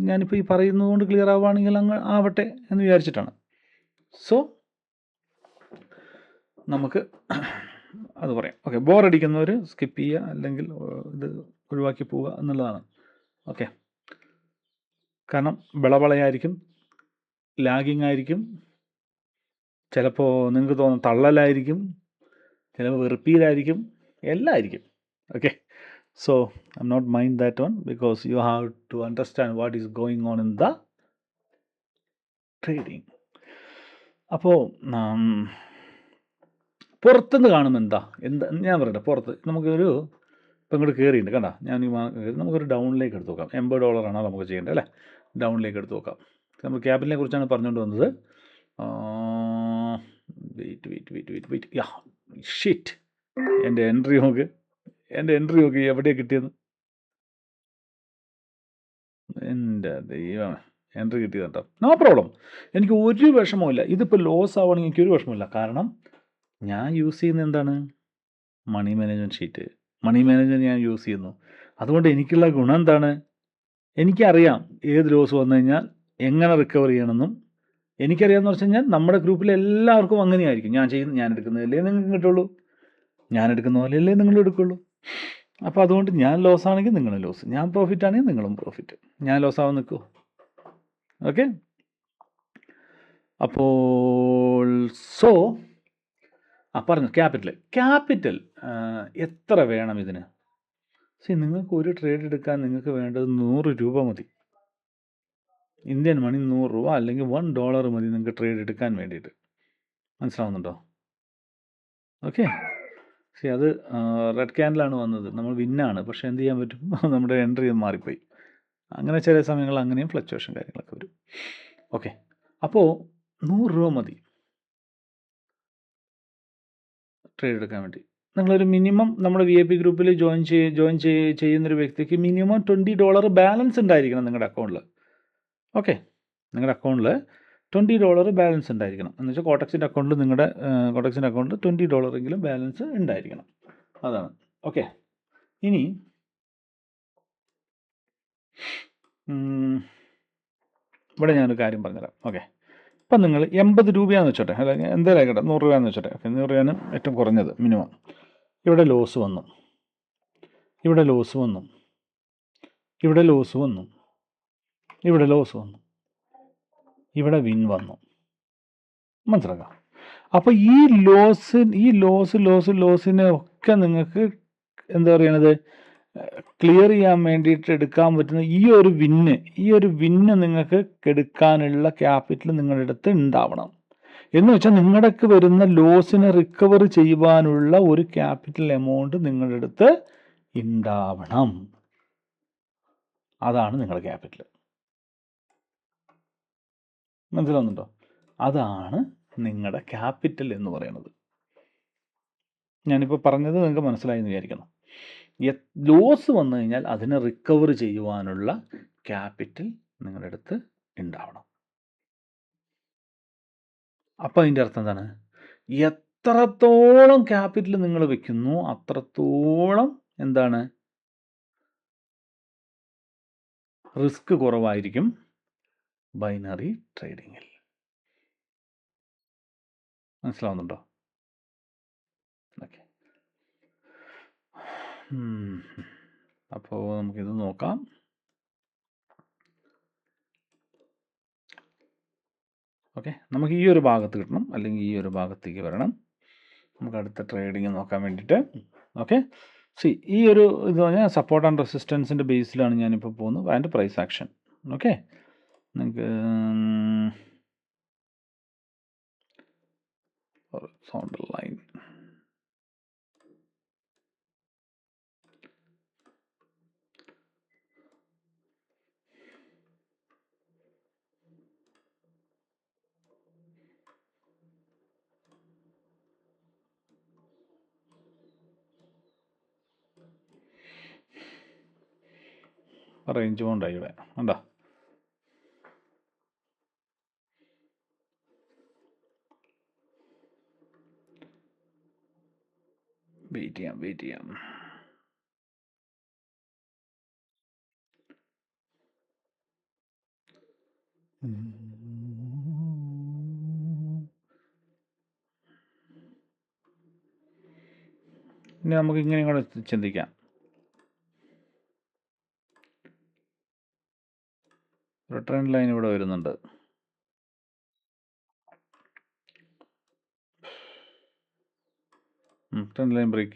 S1: ഞാനിപ്പോൾ ഈ പറയുന്നത് കൊണ്ട് ക്ലിയർ ആവുകയാണെങ്കിൽ അങ്ങ് ആവട്ടെ എന്ന് വിചാരിച്ചിട്ടാണ്. സോ നമുക്ക് അത് പറയാം. ഓക്കെ, ബോറടിക്കുന്നവർ സ്കിപ്പ് ചെയ്യുക, അല്ലെങ്കിൽ ഇത് ഒഴിവാക്കി പോവുക എന്നുള്ളതാണ്. ഓക്കെ, കാരണം ബളബളയായിരിക്കും, ലാഗിങ് ആയിരിക്കും, ചിലപ്പോൾ നിങ്ങൾക്ക് തോന്നുന്ന തള്ളലായിരിക്കും, ചിലപ്പോൾ വെറുപ്പിയിലായിരിക്കും, എല്ലാം ആയിരിക്കും. Okay, so I'm not mind that one, because you have to understand what is going on in the trading. അപ്പോൾ പുറത്തുനിന്ന് കാണുമ്പോൾ എന്താ ഞാൻ പറയട്ടെ, പുറത്ത് നമുക്കൊരു ഇപ്പം ഇങ്ങോട്ട് കയറിയിട്ടുണ്ട്, കണ്ട ഞാൻ നമുക്കൊരു ഡൗണിലേക്ക് എടുത്ത് നോക്കാം. $80 നമുക്ക് ചെയ്യേണ്ടത്, അല്ലേ? ഡൗണിലേക്ക് എടുത്ത് നോക്കാം. നമ്മൾ ക്യാപിറ്റലിനെ കുറിച്ചാണ് പറഞ്ഞുകൊണ്ട് വന്നത്. വെയിറ്റ് യാ ഷിറ്റ്, എൻ്റെ എൻട്രി നോക്ക് എവിടെയാണ് കിട്ടിയത്? എൻ്റെ ദൈവം, എൻട്രി കിട്ടിയത് കേട്ടോ. നോ പ്രോബ്ലം, എനിക്ക് ഒരു വിഷമമില്ല. ഇതിപ്പോൾ ലോസ് ആവുകയാണെങ്കിൽ എനിക്കൊരു വിഷമമില്ല. കാരണം ഞാൻ യൂസ് ചെയ്യുന്നത് എന്താണ്? Money management sheet. Money management ഞാൻ യൂസ് ചെയ്യുന്നു. അതുകൊണ്ട് എനിക്കുള്ള ഗുണം എന്താണ്? എനിക്കറിയാം ഏത് ലോസ് വന്നു കഴിഞ്ഞാൽ എങ്ങനെ റിക്കവർ ചെയ്യണമെന്നും എനിക്കറിയാമെന്ന് വെച്ച് കഴിഞ്ഞാൽ നമ്മുടെ ഗ്രൂപ്പിൽ എല്ലാവർക്കും അങ്ങനെയായിരിക്കും. ഞാൻ എടുക്കുന്നതല്ലേ നിങ്ങൾക്ക് കിട്ടുള്ളൂ, ഞാൻ എടുക്കുന്ന പോലെയല്ലേ നിങ്ങൾ എടുക്കുള്ളൂ. അപ്പോൾ അതുകൊണ്ട് ഞാൻ ലോസ് ആണെങ്കിൽ നിങ്ങളും ലോസ്, ഞാൻ പ്രോഫിറ്റ് ആണെങ്കിൽ നിങ്ങളും പ്രോഫിറ്റ്. ഞാൻ ലോസ് ആവാൻ നിൽക്കുമോ? ഓക്കെ, അപ്പോൾ പറഞ്ഞു ക്യാപിറ്റൽ എത്ര വേണം ഇതിന്? നിങ്ങൾക്ക് ഒരു ട്രേഡ് എടുക്കാൻ നിങ്ങൾക്ക് വേണ്ടത് 100 രൂപ മതി. ഇന്ത്യൻ മണി 100 രൂപ, അല്ലെങ്കിൽ $1 മതി നിങ്ങൾക്ക് ട്രേഡ് എടുക്കാൻ വേണ്ടിയിട്ട്. മനസ്സിലാവുന്നുണ്ടോ? ഓക്കെ, അത് റെഡ് ക്യാൻഡിലാണ് വന്നത്, നമ്മൾ വിന്നാണ്. പക്ഷേ എന്ത് ചെയ്യാൻ പറ്റും, നമ്മുടെ എൻട്രി മാറിപ്പോയി. അങ്ങനെ ചില സമയങ്ങളിൽ അങ്ങനെയും ഫ്ലക്ച്വേഷൻ കാര്യങ്ങളൊക്കെ വരും. ഓക്കെ, അപ്പോൾ 100 രൂപ മതി ട്രേഡ് എടുക്കാൻ വേണ്ടി. നിങ്ങളൊരു മിനിമം നമ്മുടെ VIP ഗ്രൂപ്പിൽ ജോയിൻ ചെയ്യുന്നൊരു വ്യക്തിക്ക് മിനിമം $20 ബാലൻസ് ഉണ്ടായിരിക്കണം നിങ്ങളുടെ അക്കൗണ്ടിൽ. ഓക്കെ, നിങ്ങളുടെ അക്കൗണ്ടിൽ $20 ബാലൻസ് ഉണ്ടായിരിക്കണം. എന്ന് വെച്ചാൽ കോട്ടക്സിൻ്റെ അക്കൗണ്ടിൽ $20 എങ്കിലും ബാലൻസ് ഉണ്ടായിരിക്കണം. അതാണ്. ഓക്കെ, ഇനി ഇവിടെ ഞാനൊരു കാര്യം പറഞ്ഞുതരാം. ഓക്കെ, ഇപ്പം നിങ്ങൾ 80 രൂപയാണെന്ന് വെച്ചോട്ടെ, അല്ലെങ്കിൽ എന്തായാലും ആയിക്കോട്ടെ, 100 രൂപയാണെന്ന് വെച്ചോട്ടെ. ഓക്കെ, 100 രൂപയാണ് ഏറ്റവും കുറഞ്ഞത് മിനിമം. ഇവിടെ ലോസ് വന്നു, ഇവിടെ ലോസ് വന്നു. ഇവിടെ വിൻ വന്നു. മനസ്സിലാക്കാം. അപ്പോൾ ഈ ലോസിനെ ഒക്കെ നിങ്ങൾക്ക് എന്താ പറയണത് ക്ലിയർ ചെയ്യാൻ വേണ്ടിയിട്ട് എടുക്കാൻ പറ്റുന്ന ഈ ഒരു വിന്ന് നിങ്ങൾക്ക് എടുക്കാനുള്ള ക്യാപിറ്റൽ നിങ്ങളുടെ അടുത്ത് ഉണ്ടാവണം. എന്ന് വെച്ചാൽ നിങ്ങളുടെ വരുന്ന ലോസിനെ റിക്കവർ ചെയ്യുവാനുള്ള ഒരു ക്യാപിറ്റൽ എമൗണ്ട് നിങ്ങളുടെ അടുത്ത് ഉണ്ടാവണം. അതാണ് നിങ്ങളുടെ ക്യാപിറ്റൽ. മനസ്സിലാവുന്നുണ്ടോ? അതാണ് നിങ്ങളുടെ ക്യാപിറ്റൽ എന്ന് പറയുന്നത്. ഞാനിപ്പോൾ പറഞ്ഞത് നിങ്ങൾക്ക് മനസ്സിലായി എന്ന് വിചാരിക്കണം. ലോസ് വന്നു കഴിഞ്ഞാൽ അതിനെ റിക്കവർ ചെയ്യുവാനുള്ള ക്യാപിറ്റൽ നിങ്ങളുടെ അടുത്ത് ഉണ്ടാവണം. അപ്പം അതിൻ്റെ അർത്ഥം എന്താണ്? എത്രത്തോളം ക്യാപിറ്റൽ നിങ്ങൾ വെക്കുന്നു അത്രത്തോളം എന്താണ് റിസ്ക് കുറവായിരിക്കും ബൈനറി ട്രേഡിങ്ങിൽ. മനസ്സിലാവുന്നുണ്ടോ? ഓക്കെ. അപ്പോൾ നമുക്കിത് നോക്കാം. ഓക്കെ, നമുക്ക് ഈ ഒരു ഭാഗത്ത് കിട്ടണം, അല്ലെങ്കിൽ ഈ ഒരു ഭാഗത്തേക്ക് വരണം. നമുക്ക് അടുത്ത ട്രേഡിങ് നോക്കാൻ വേണ്ടിയിട്ട്. ഓക്കെ, ഈ ഒരു ഇത് പറഞ്ഞാൽ സപ്പോർട്ട് ആൻഡ് റെസിസ്റ്റൻസിൻ്റെ ബേസിലാണ് ഞാനിപ്പോൾ പോകുന്നത്. And price action. ഓക്കെ, നിങ്ങൾക്ക് horizontal line. റേഞ്ച് കൊണ്ടായി ഇവിടെ കണ്ടോ. വെയിറ്റ് ചെയ്യാം. ഇനി നമുക്ക് ഇങ്ങനെയും കൂടെ ചിന്തിക്കാം. റിട്ടേൺ ലൈൻ ഇവിടെ വരുന്നുണ്ട്. ട്രെൻഡ് ലൈൻ ബ്രേക്ക്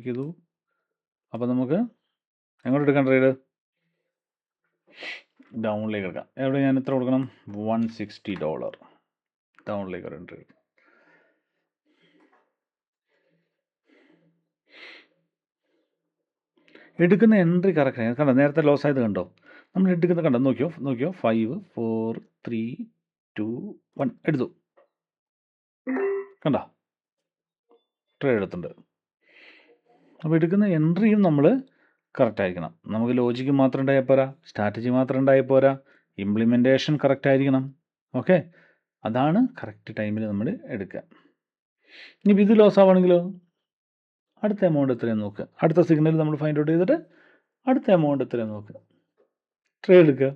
S1: ചെയ്തു. അപ്പോൾ നമുക്ക് എങ്ങോട്ട് എടുക്കാം ട്രേഡ്? ഡൗണിലേക്ക് എടുക്കാം. എവിടെ ഞാൻ എത്ര കൊടുക്കണം? $160 ഡൗണിലേക്ക് ഒരു ട്രേഡ്. എടുക്കുന്ന എൻട്രി കറക്റ്റ് ആണ്. കണ്ടോ, നേരത്തെ ലോസ് ആയത് കണ്ടോ? നമ്മൾ എടുക്കുന്നത് കണ്ടോ? നോക്കിയോ 5 4 3 2 1 എടുത്തു. കണ്ടോ, ട്രേഡ് എടുത്തിട്ടുണ്ട്. അപ്പോൾ എടുക്കുന്ന എൻട്രിയും നമ്മൾ കറക്റ്റ് ആയിരിക്കണം. നമുക്ക് ലോജിക്ക് മാത്രം ഉണ്ടായാൽ പോരാ, സ്ട്രാറ്റജി മാത്രം ഉണ്ടായാൽ പോരാ, ഇംപ്ലിമെൻറ്റേഷൻ കറക്റ്റ് ആയിരിക്കണം. ഓക്കെ, അതാണ് കറക്റ്റ് ടൈമിൽ നമ്മൾ എടുക്കുക. ഇനി ഇത് ലോസ് ആവുകയാണെങ്കിലോ അടുത്ത എമൗണ്ട് എത്രയാണ് നോക്കുക. അടുത്ത സിഗ്നൽ നമ്മൾ ഫൈൻഡ് ഔട്ട് ചെയ്തിട്ട് അടുത്ത എമൗണ്ട് എത്രയാണ് നോക്കുക, ട്രേഡ് എടുക്കുക.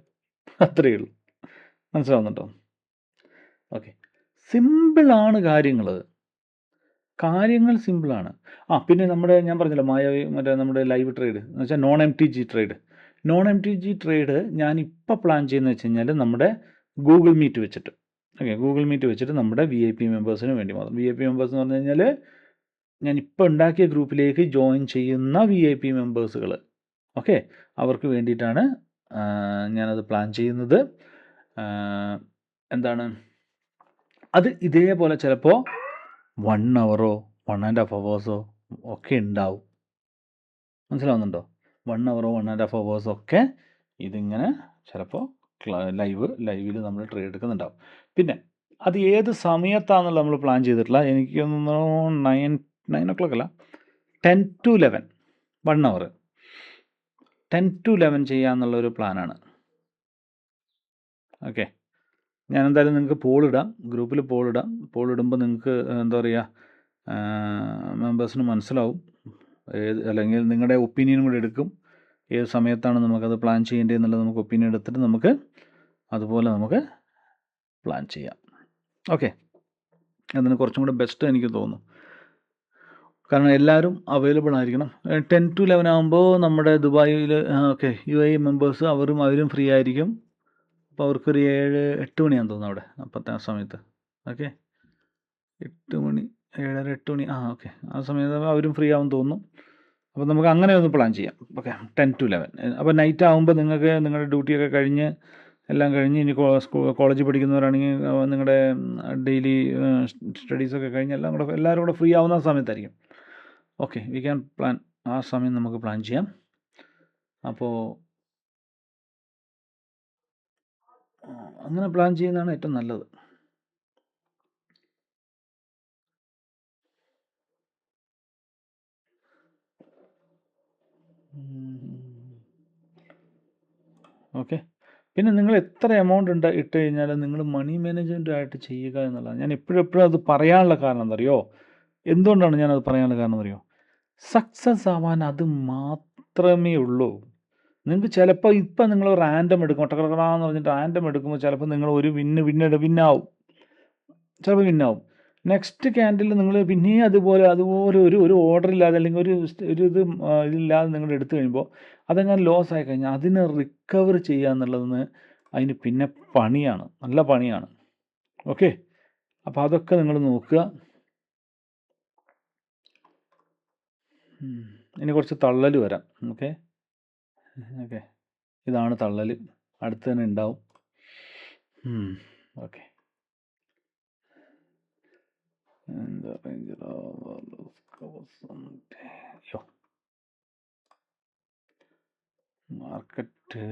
S1: അത്രയേ ഉള്ളൂ. മനസ്സിലാവുന്നുണ്ടോ? ഓക്കെ, സിമ്പിളാണ് കാര്യങ്ങൾ സിമ്പിളാണ്. പിന്നെ ഞാൻ പറഞ്ഞല്ലോ മറ്റേ നമ്മുടെ ലൈവ് ട്രേഡ് എന്ന് വെച്ചാൽ നോൺ MTG ട്രേഡ് ഞാനിപ്പോൾ പ്ലാൻ ചെയ്യുന്നത് വെച്ച് കഴിഞ്ഞാൽ നമ്മുടെ ഗൂഗിൾ മീറ്റ് വെച്ചിട്ട് നമ്മുടെ VIP മെമ്പേഴ്സിന് വേണ്ടി മാത്രം. VIP മെമ്പേഴ്സ് എന്ന് പറഞ്ഞു കഴിഞ്ഞാൽ ഞാനിപ്പോൾ ഉണ്ടാക്കിയ ഗ്രൂപ്പിലേക്ക് ജോയിൻ ചെയ്യുന്ന VIP മെമ്പേഴ്സുകൾ. ഓക്കെ, അവർക്ക് വേണ്ടിയിട്ടാണ് ഞാനത് പ്ലാൻ ചെയ്യുന്നത്. എന്താണ് അത് ഇതേപോലെ ചിലപ്പോൾ 1 hour 1.5 hours ഒക്കെ ഉണ്ടാവും. മനസ്സിലാവുന്നുണ്ടോ? 1 hour 1.5 hours ഒക്കെ ഇതിങ്ങനെ ചിലപ്പോൾ ലൈവിൽ നമ്മൾ ട്രേഡ് എടുക്കുന്നുണ്ടാവും. പിന്നെ അത് ഏത് സമയത്താണെന്നുള്ള നമ്മൾ പ്ലാൻ ചെയ്തിട്ടില്ല. എനിക്ക് തോന്നുന്നു 9 o'clock അല്ല, 10 to 11 1 hour 10 to 11 ചെയ്യാമെന്നുള്ളൊരു പ്ലാനാണ്. ഓക്കെ, ഞാൻ എന്തായാലും നിങ്ങൾക്ക് ഗ്രൂപ്പിൽ പോളിടുമ്പോൾ നിങ്ങൾക്ക് എന്താ പറയുക, മെമ്പേഴ്സിന് മനസ്സിലാവും. അല്ലെങ്കിൽ നിങ്ങളുടെ ഒപ്പീനിയൻ കൂടെ എടുക്കും. ഏത് സമയത്താണ് നമുക്കത് പ്ലാൻ ചെയ്യേണ്ടത് എന്നുള്ളത് നമുക്ക് ഒപ്പീനിയൻ എടുത്തിട്ട് നമുക്ക് അതുപോലെ നമുക്ക് പ്ലാൻ ചെയ്യാം. ഓക്കെ, അതിന് കുറച്ചും കൂടെ ബെസ്റ്റ് എനിക്ക് തോന്നുന്നു. കാരണം എല്ലാവരും അവൈലബിൾ ആയിരിക്കണം. 10 to 11 ആകുമ്പോൾ നമ്മുടെ ദുബായിൽ ഓക്കെ UAE മെമ്പേഴ്സ് അവരും ഫ്രീ ആയിരിക്കും. അപ്പോൾ അവർക്കൊരു 7-8 മണിയാണെന്ന് തോന്നുന്നു അവിടെ അപ്പോഴത്തെ ആ സമയത്ത്. ഓക്കെ 8 മണി 7:30 8 മണി ഓക്കെ ആ സമയത്ത് അവരും ഫ്രീ ആവും തോന്നുന്നു. അപ്പോൾ നമുക്ക് അങ്ങനെ ഒന്ന് പ്ലാൻ ചെയ്യാം. Okay 10 to 11. അപ്പോൾ നൈറ്റ് ആകുമ്പോൾ നിങ്ങൾക്ക് നിങ്ങളുടെ ഡ്യൂട്ടിയൊക്കെ കഴിഞ്ഞ് എല്ലാം കഴിഞ്ഞ് ഇനി കോളേജിൽ പഠിക്കുന്നവരാണെങ്കിൽ നിങ്ങളുടെ ഡെയിലി സ്റ്റഡീസൊക്കെ കഴിഞ്ഞ് എല്ലാവരും കൂടെ ഫ്രീ ആവുന്ന സമയത്തായിരിക്കും. Okay we can plan. ആ സമയം നമുക്ക് പ്ലാൻ ചെയ്യാം. അപ്പോൾ അങ്ങനെ പ്ലാൻ ചെയ്യുന്നതാണ് ഏറ്റവും നല്ലത്. ഓക്കെ പിന്നെ നിങ്ങൾ എത്ര എമൗണ്ട് ഇട്ട് കഴിഞ്ഞാൽ നിങ്ങൾ മണി മാനേജ്മെൻറ്റുമായിട്ട് ചെയ്യുക എന്നുള്ളതാണ് ഞാൻ എപ്പോഴും അത് പറയാനുള്ള കാരണം എന്തറിയോ? എന്തുകൊണ്ടാണ് ഞാനത് പറയാനുള്ള കാരണം അറിയോ? സക്സസ് ആവാൻ അത് മാത്രമേ ഉള്ളൂ. നിങ്ങൾക്ക് ചിലപ്പോൾ ഇപ്പം നിങ്ങൾ റാൻഡം എടുക്കും ഒട്ടക്കടക്കടാന്ന് പറഞ്ഞിട്ട് റാൻഡം എടുക്കുമ്പോൾ ചിലപ്പോൾ നിങ്ങൾ ഒരു വിന്നാവും, ചിലപ്പോൾ വിന്നാവും. നെക്സ്റ്റ് ക്യാൻഡിൽ നിങ്ങൾ പിന്നെയും അതുപോലെ ഒരു ഓർഡർ ഇല്ലാതെ അല്ലെങ്കിൽ ഇതില്ലാതെ നിങ്ങൾ എടുത്തു കഴിയുമ്പോൾ അതെങ്ങനെ ലോസ് ആയി കഴിഞ്ഞാൽ അതിനെ റിക്കവർ ചെയ്യുക എന്നുള്ളതെന്ന് അതിന് പിന്നെ പണിയാണ്, നല്ല പണിയാണ്. ഓക്കെ അപ്പോൾ അതൊക്കെ നിങ്ങൾ നോക്കുക. ഇനി കുറച്ച് തള്ളൽ വരാം. ഓക്കെ ഇതാണ് തള്ളൽ, അടുത്ത് തന്നെ ഉണ്ടാവും. ഓക്കെ മാർക്കറ്റ്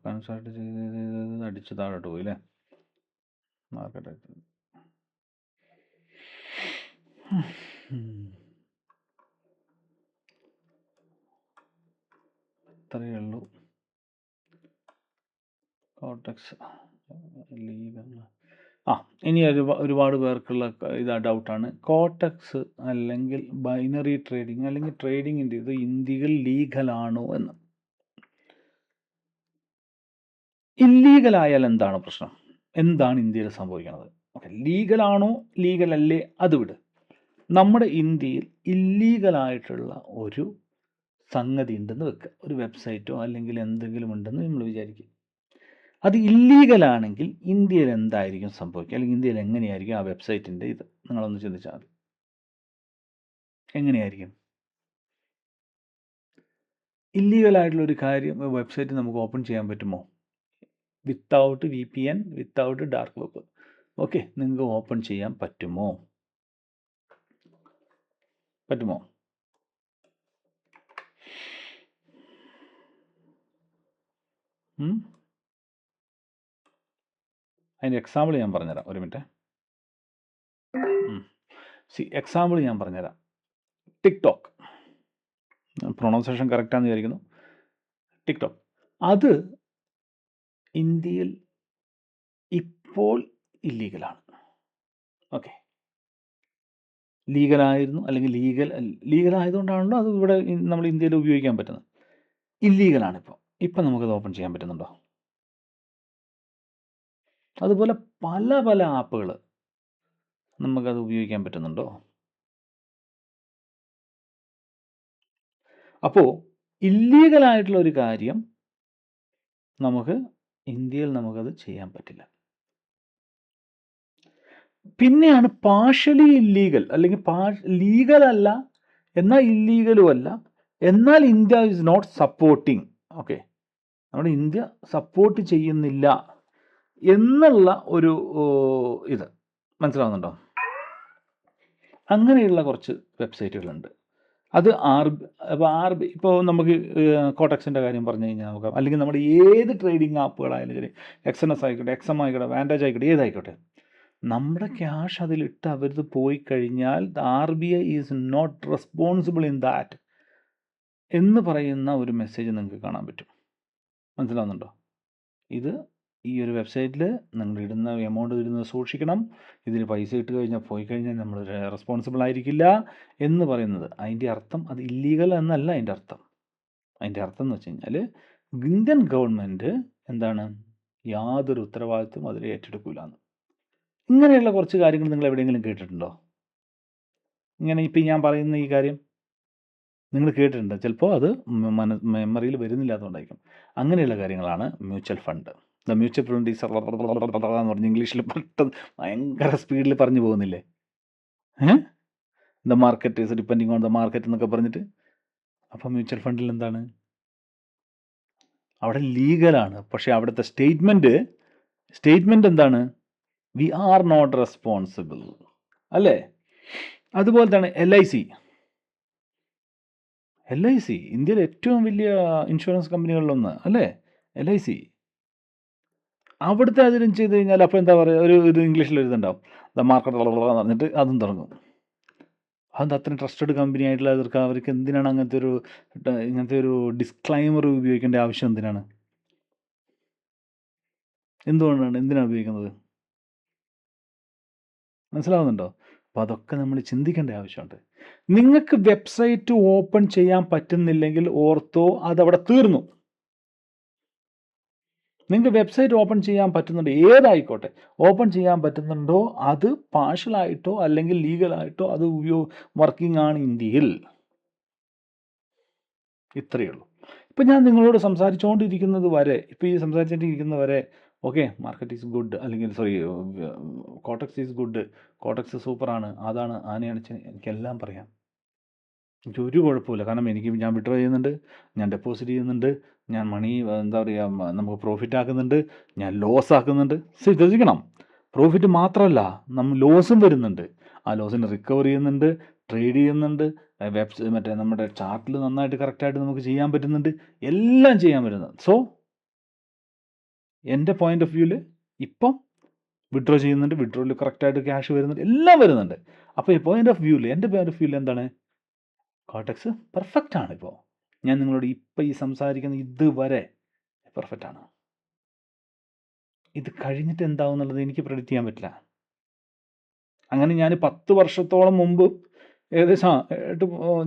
S1: കൺസൾട്ട് ചെയ്ത് അടിച്ച് താഴോട്ട് പോയി അല്ലേ? മാർക്കറ്റ് അത്രയേ ഉള്ളൂ. കോട്ടക്സ് ഇനി ഒരുപാട് പേർക്കുള്ള ഡൗട്ടാണ് കോട്ടക്സ് അല്ലെങ്കിൽ ബൈനറി ട്രേഡിംഗ് അല്ലെങ്കിൽ ട്രേഡിങ്ങിൻ്റെ ഇത് ഇന്ത്യയിൽ ലീഗലാണോ എന്ന്. ഇല്ലീഗലായാൽ എന്താണ് പ്രശ്നം? എന്താണ് ഇന്ത്യയിൽ സംഭവിക്കുന്നത്? ഓക്കെ ലീഗലാണോ ലീഗലല്ലേ അത് വിട്. നമ്മുടെ ഇന്ത്യയിൽ ഇല്ലീഗലായിട്ടുള്ള ഒരു സംഗതി ഉണ്ടെന്ന് വെക്കുക, ഒരു വെബ്സൈറ്റോ അല്ലെങ്കിൽ എന്തെങ്കിലും ഉണ്ടെന്ന് നമ്മൾ വിചാരിക്കും. അത് ഇല്ലീഗലാണെങ്കിൽ ഇന്ത്യയിൽ എന്തായിരിക്കും സംഭവിക്കുക, അല്ലെങ്കിൽ ഇന്ത്യയിൽ എങ്ങനെയായിരിക്കും ആ വെബ്സൈറ്റിൻ്റെ ഇത് നിങ്ങളൊന്ന് ചിന്തിച്ചാൽ മതി. എങ്ങനെയായിരിക്കും? ഇല്ലീഗലായിട്ടുള്ളൊരു കാര്യം വെബ്സൈറ്റ് നമുക്ക് ഓപ്പൺ ചെയ്യാൻ പറ്റുമോ? Without VPN, without dark web. Okay നിങ്ങൾക്ക് ഓപ്പൺ ചെയ്യാൻ പറ്റുമോ? അതിൻ്റെ എക്സാമ്പിൾ ഞാൻ പറഞ്ഞുതരാം, ഒരു മിനിറ്റ്. എക്സാമ്പിൾ ഞാൻ പറഞ്ഞുതരാം. ടിക്ടോക്ക്, പ്രൊണൗൺസിയേഷൻ കറക്റ്റാന്ന് വിചാരിക്കുന്നു. ടിക്ടോക്ക് അത് ഇന്ത്യയിൽ ഇപ്പോൾ ഇല്ലീഗലാണ്. ഓക്കെ ലീഗലായിരുന്നു, അല്ലെങ്കിൽ ലീഗലായതുകൊണ്ടാണല്ലോ അത് ഇവിടെ നമ്മൾ ഇന്ത്യയിൽ ഉപയോഗിക്കാൻ പറ്റുന്നത്. ഇല്ലീഗലാണ് ഇപ്പം നമുക്കത് ഓപ്പൺ ചെയ്യാൻ പറ്റുന്നുണ്ടോ? അതുപോലെ പല പല ആപ്പുകൾ നമുക്കത് ഉപയോഗിക്കാൻ പറ്റുന്നുണ്ടോ? അപ്പോൾ ഇല്ലീഗലായിട്ടുള്ള ഒരു കാര്യം നമുക്ക് ഇന്ത്യയിൽ നമുക്കത് ചെയ്യാൻ പറ്റില്ല. പിന്നെയാണ് പാർഷ്യലി ഇല്ലീഗൽ, അല്ലെങ്കിൽ ലീഗൽ അല്ല എന്നാൽ ഇല്ലീഗലും അല്ല, എന്നാൽ India is not supporting. Okay നമ്മുടെ ഇന്ത്യ സപ്പോർട്ട് ചെയ്യുന്നില്ല എന്നുള്ള ഒരു ഇത് മനസ്സിലാവുന്നുണ്ടോ? അങ്ങനെയുള്ള കുറച്ച് വെബ്സൈറ്റുകളുണ്ട്. അത് ഇപ്പോൾ നമുക്ക് കോട്ടക്സിൻ്റെ കാര്യം പറഞ്ഞു കഴിഞ്ഞാൽ നോക്കാം, അല്ലെങ്കിൽ നമ്മുടെ ഏത് ട്രേഡിംഗ് ആപ്പുകളായാലും ശരി, XNS ആയിക്കോട്ടെ, XM ആയിക്കോട്ടെ, വാൻറ്റേജ് ആയിക്കോട്ടെ, ഏതായിക്കോട്ടെ, നമ്മുടെ ക്യാഷ് അതിലിട്ട് അവരത് പോയി കഴിഞ്ഞാൽ RBI is not responsible in that എന്ന് പറയുന്ന ഒരു മെസ്സേജ് നിങ്ങൾക്ക് കാണാൻ പറ്റും. മനസ്സിലാവുന്നുണ്ടോ? ഇത് ഈ ഒരു വെബ്സൈറ്റിൽ നിങ്ങൾ ഇടുന്ന എമൗണ്ട് ഇടുന്നത് സൂക്ഷിക്കണം, ഇതിന് പൈസ ഇട്ട് കഴിഞ്ഞാൽ പോയി കഴിഞ്ഞാൽ നമ്മൾ റെസ്പോൺസിബിൾ ആയിരിക്കില്ല എന്ന് പറയുന്നത്. അതിൻ്റെ അർത്ഥം അത് ഇല്ലീഗൽ എന്നല്ല. അതിൻ്റെ അർത്ഥം എന്ന് വെച്ച് കഴിഞ്ഞാൽ ഇന്ത്യൻ ഗവൺമെൻറ് എന്താണ് യാതൊരു ഉത്തരവാദിത്വം അതിൽ ഏറ്റെടുക്കില്ല എന്ന്. ഇങ്ങനെയുള്ള കുറച്ച് കാര്യങ്ങൾ നിങ്ങൾ എവിടെയെങ്കിലും കേട്ടിട്ടുണ്ടോ? ഇങ്ങനെ ഇപ്പം ഞാൻ പറയുന്ന ഈ കാര്യം നിങ്ങൾ കേട്ടിട്ടുണ്ട്, ചിലപ്പോൾ അത് മെമ്മറിയിൽ വരുന്നില്ലാത്തതുകൊണ്ടായിരിക്കും. അങ്ങനെയുള്ള കാര്യങ്ങളാണ് mutual fund. The mutual fund is എന്ന് പറഞ്ഞ് ഇംഗ്ലീഷിൽ പെട്ടെന്ന് ഭയങ്കര സ്പീഡിൽ പറഞ്ഞു പോകുന്നില്ലേ? The market is depending on the market എന്നൊക്കെ പറഞ്ഞിട്ട്. അപ്പം മ്യൂച്വൽ ഫണ്ടിൽ എന്താണ്? അവിടെ ലീഗലാണ്, പക്ഷേ അവിടുത്തെ സ്റ്റേറ്റ്മെൻറ്റ് എന്താണ്? വി ആർ നോട്ട് റെസ്പോൺസിബിൾ, അല്ലേ? അതുപോലെ തന്നെ LIC ഇന്ത്യയിലെ ഏറ്റവും വലിയ ഇൻഷുറൻസ് കമ്പനികളിലൊന്ന്, അല്ലേ? LIC അവിടുത്തെ അതിലും ചെയ്ത് കഴിഞ്ഞാൽ അപ്പോൾ എന്താ പറയുക, ഇത് ഇംഗ്ലീഷിൽ എഴുതുണ്ടാവും, ദ മാർക്കറ്റ് എന്ന് പറഞ്ഞിട്ട് അതും തുടങ്ങും. അതെന്താ അത്രയും ട്രസ്റ്റഡ് കമ്പനി ആയിട്ടുള്ള അവർക്ക് എന്തിനാണ് ഇങ്ങനത്തെ ഒരു ഡിസ്ക്ലൈമർ ഉപയോഗിക്കേണ്ട ആവശ്യം എന്തിനാണ്? എന്തിനാണ് ഉപയോഗിക്കുന്നത്? മനസ്സിലാവുന്നുണ്ടോ? അപ്പോൾ അതൊക്കെ നമ്മൾ ചിന്തിക്കേണ്ട ആവശ്യമുണ്ട്. നിങ്ങൾക്ക് വെബ്സൈറ്റ് ഓപ്പൺ ചെയ്യാൻ പറ്റുന്നില്ലെങ്കിൽ ഓർത്തോ, അതവിടെ തീർന്നു. നിങ്ങൾക്ക് വെബ്സൈറ്റ് ഓപ്പൺ ചെയ്യാൻ പറ്റുന്നുണ്ട്, ഏതായിക്കോട്ടെ, ഓപ്പൺ ചെയ്യാൻ പറ്റുന്നുണ്ടോ, അത് പാർഷ്യലായിട്ടോ അല്ലെങ്കിൽ ലീഗലായിട്ടോ അത് വർക്കിംഗ് ആണ് ഇന്ത്യയിൽ. ഇത്രയേ ഉള്ളൂ. ഇപ്പം ഞാൻ നിങ്ങളോട് സംസാരിച്ചുകൊണ്ടിരിക്കുന്നത് വരെ, ഇപ്പോൾ ഈ സംസാരിച്ചുകൊണ്ടിരിക്കുന്ന വരെ ഓക്കെ, മാർക്കറ്റ് ഈസ് ഗുഡ്, അല്ലെങ്കിൽ കോട്ടക്സ് ഈസ് ഗുഡ്, കോട്ടക്സ് സൂപ്പറാണ്, അതാണ് ആനയാണ്, എനിക്കെല്ലാം പറയാം. എനിക്കൊരു കുഴപ്പമില്ല. കാരണം ഞാൻ വിഡ്രോ ചെയ്യുന്നുണ്ട്, ഞാൻ ഡെപ്പോസിറ്റ് ചെയ്യുന്നുണ്ട്, ഞാൻ മണി എന്താ പറയുക, നമുക്ക് പ്രോഫിറ്റ് ആക്കുന്നുണ്ട്, ഞാൻ ലോസ് ആക്കുന്നുണ്ട്. ശ്രദ്ധിക്കണം, പ്രോഫിറ്റ് മാത്രമല്ല, നമ്മൾ ലോസും വരുന്നുണ്ട്. ആ ലോസിന് റിക്കവർ ചെയ്യുന്നുണ്ട്, ട്രേഡ് ചെയ്യുന്നുണ്ട്, മറ്റേ നമ്മുടെ ചാർട്ടിൽ നന്നായിട്ട് കറക്റ്റായിട്ട് നമുക്ക് ചെയ്യാൻ പറ്റുന്നുണ്ട്, എല്ലാം ചെയ്യാൻ പറ്റുന്നത്. സോ എൻ്റെ പോയിൻ്റ് ഓഫ് വ്യൂവിൽ ഇപ്പം വിഡ്രോ ചെയ്യുന്നുണ്ട്, വിഡ്രോയിൽ കറക്റ്റായിട്ട് ക്യാഷ് വരുന്നുണ്ട്, എല്ലാം വരുന്നുണ്ട്. അപ്പോൾ എൻ്റെ പോയിൻ്റ് ഓഫ് വ്യൂവിൽ എന്താണ്? കോട്ടക്സ് പെർഫെക്റ്റ് ആണ്. ഇപ്പോൾ ഞാൻ നിങ്ങളോട് ഇപ്പം ഈ സംസാരിക്കുന്ന ഇതുവരെ പെർഫെക്റ്റ് ആണ്. ഇത് കഴിഞ്ഞിട്ട് എന്താവും എന്നുള്ളത് എനിക്ക് പ്രെഡിക്റ്റ് ചെയ്യാൻ പറ്റില്ല. അങ്ങനെ ഞാൻ 10 വർഷത്തോളം മുമ്പ് ഏകദേശം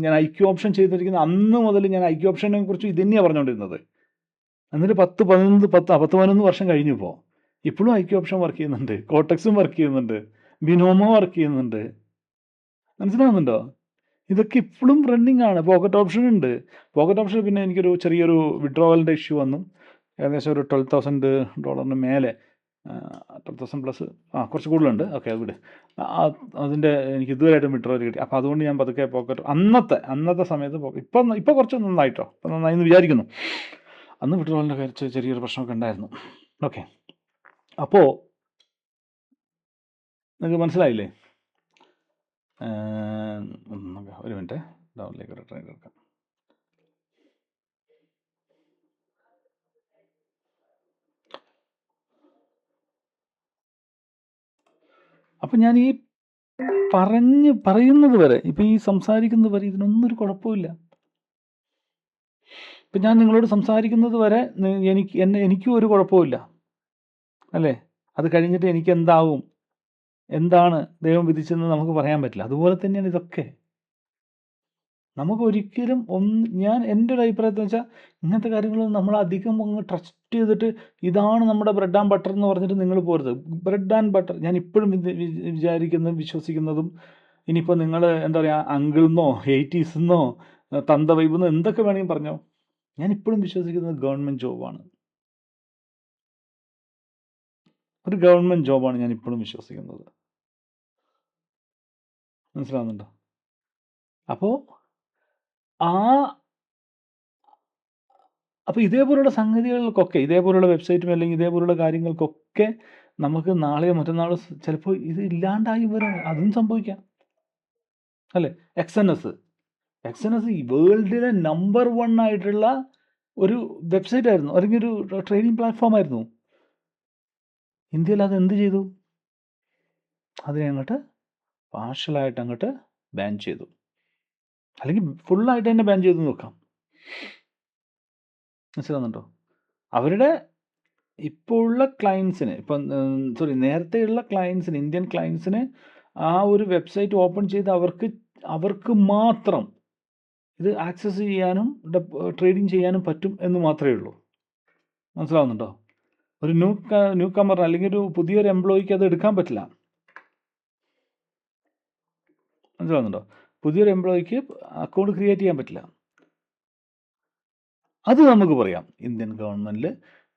S1: ഞാൻ IQ ഓപ്ഷൻ ചെയ്തിരിക്കുന്ന അന്ന് മുതൽ ഞാൻ IQ ഓപ്ഷനെ കുറിച്ച് ഇത് തന്നെയാണ് പറഞ്ഞുകൊണ്ടിരുന്നത്. എന്നിട്ട് 10-11 വർഷം കഴിഞ്ഞു. ഇപ്പോഴും IQ ഓപ്ഷൻ വർക്ക് ചെയ്യുന്നുണ്ട്, കോട്ടക്സും വർക്ക് ചെയ്യുന്നുണ്ട്, ബിനോമോ വർക്ക് ചെയ്യുന്നുണ്ട്. മനസ്സിലാവുന്നുണ്ടോ? ഇതൊക്കെ ഇപ്പോഴും റണ്ണിങ് ആണ്. പോക്കറ്റ് ഓപ്ഷൻ ഉണ്ട്. പോക്കറ്റ് ഓപ്ഷൻ പിന്നെ എനിക്കൊരു ചെറിയൊരു വിഡ്രോവലിൻ്റെ ഇഷ്യൂ വന്നു. ഏകദേശം ഒരു $12,000 മേലെ, 12,000 പ്ലസ്, കുറച്ച് കൂടുതലുണ്ട്. ഓക്കെ, അത് വിട്. അതിൻ്റെ എനിക്ക് ഇതുവരെയായിട്ടും വിഡ്രോവൽ കിട്ടി. അപ്പോൾ അതുകൊണ്ട് ഞാൻ പതുക്കെ അന്നത്തെ സമയത്ത് ഇപ്പോൾ കുറച്ച് നന്നായിട്ടോ, ഇപ്പം നന്നായി എന്ന് വിചാരിക്കുന്നു. അന്ന് വിഡ്രോവലിൻ്റെ കാര്യത്തിൽ ചെറിയൊരു പ്രശ്നമൊക്കെ ഉണ്ടായിരുന്നു. ഓക്കെ, അപ്പോൾ നിങ്ങൾക്ക് മനസ്സിലായില്ലേ? ഒരു മിനിറ്റ്, ഡൗണിലേക്ക് ഒരു ട്രെയിൻ എടുക്കാം. അപ്പം ഞാൻ ഈ പറയുന്നത് വരെ, ഇപ്പം ഈ സംസാരിക്കുന്നത് വരെ ഇതിനൊന്നും ഒരു കുഴപ്പമില്ല. ഇപ്പം ഞാൻ നിങ്ങളോട് സംസാരിക്കുന്നത് വരെ എനിക്കും ഒരു കുഴപ്പമില്ല, അല്ലേ? അത് കഴിഞ്ഞിട്ട് എനിക്ക് എന്താണ് ദൈവം വിധിച്ചതെന്ന് നമുക്ക് പറയാൻ പറ്റില്ല. അതുപോലെ തന്നെയാണ് ഇതൊക്കെ. നമുക്കൊരിക്കലും ഞാൻ എൻ്റെ ഒരു അഭിപ്രായത്തിൽ വെച്ചാൽ ഇങ്ങനത്തെ കാര്യങ്ങളൊന്നും നമ്മൾ അധികം അങ്ങ് ട്രസ്റ്റ് ചെയ്തിട്ട് ഇതാണ് നമ്മുടെ ബ്രെഡ് ആൻഡ് ബട്ടർ എന്ന് പറഞ്ഞിട്ട് നിങ്ങൾ പോരുത്. ബ്രെഡ് ആൻഡ് ബട്ടർ ഞാൻ ഇപ്പോഴും വിശ്വസിക്കുന്നതും, ഇനിയിപ്പോൾ നിങ്ങൾ എന്താ പറയുക, അങ്കിൾന്നോ 80s തന്ത വൈബെന്നോ എന്തൊക്കെ വേണമെങ്കിൽ പറഞ്ഞോ, ഞാൻ ഇപ്പോഴും വിശ്വസിക്കുന്നത് ഗവൺമെൻറ് ജോബാണ്. ഒരു ഗവൺമെൻറ് ജോബാണ് ഞാൻ ഇപ്പോഴും വിശ്വസിക്കുന്നത്. മനസ്സിലാവുന്നുണ്ടോ? അപ്പോൾ ഇതേപോലുള്ള സംഗതികൾക്കൊക്കെ, ഇതേപോലുള്ള വെബ്സൈറ്റും അല്ലെങ്കിൽ ഇതേപോലുള്ള കാര്യങ്ങൾക്കൊക്കെ നമുക്ക് നാളെയോ മറ്റന്നാളോ ചിലപ്പോൾ ഇത് ഇല്ലാണ്ടായി വരും. അതും സംഭവിക്കാം, അല്ലേ? XNS ഈ വേൾഡിലെ നമ്പർ 1 ആയിട്ടുള്ള ഒരു വെബ്സൈറ്റ് ആയിരുന്നു, അല്ലെങ്കിൽ ഒരു ട്രേഡിംഗ് പ്ലാറ്റ്ഫോം ആയിരുന്നു. ഇന്ത്യയിൽ അത് എന്ത് ചെയ്തു? അതിനെ അങ്ങോട്ട് പാർഷ്യലായിട്ട് അങ്ങോട്ട് ബാൻ ചെയ്തു, അല്ലെങ്കിൽ ഫുള്ളായിട്ട് തന്നെ ബാൻ ചെയ്തു നോക്കാം. മനസ്സിലാവുന്നുണ്ടോ? അവരുടെ ഇപ്പോൾ ഉള്ള ക്ലയൻസിന്, നേരത്തെയുള്ള ക്ലയൻസിന്, ഇന്ത്യൻ ക്ലയൻസിന് ആ ഒരു വെബ്സൈറ്റ് ഓപ്പൺ ചെയ്ത് അവർക്ക് മാത്രം ഇത് ആക്സസ് ചെയ്യാനും ട്രേഡിങ് ചെയ്യാനും പറ്റും എന്ന് മാത്രമേ ഉള്ളൂ. മനസ്സിലാവുന്നുണ്ടോ? ഒരു ന്യൂ കമറിന് അല്ലെങ്കിൽ ഒരു പുതിയൊരു എംപ്ലോയിക്ക് അത് എടുക്കാൻ പറ്റില്ല. മനസ്സിലാവുന്നുണ്ടോ? പുതിയൊരു എംപ്ലോയിക്ക് അക്കൗണ്ട് ക്രിയേറ്റ് ചെയ്യാൻ പറ്റില്ല. അത് നമുക്ക് പറയാം ഇന്ത്യൻ ഗവൺമെൻറ്റിൽ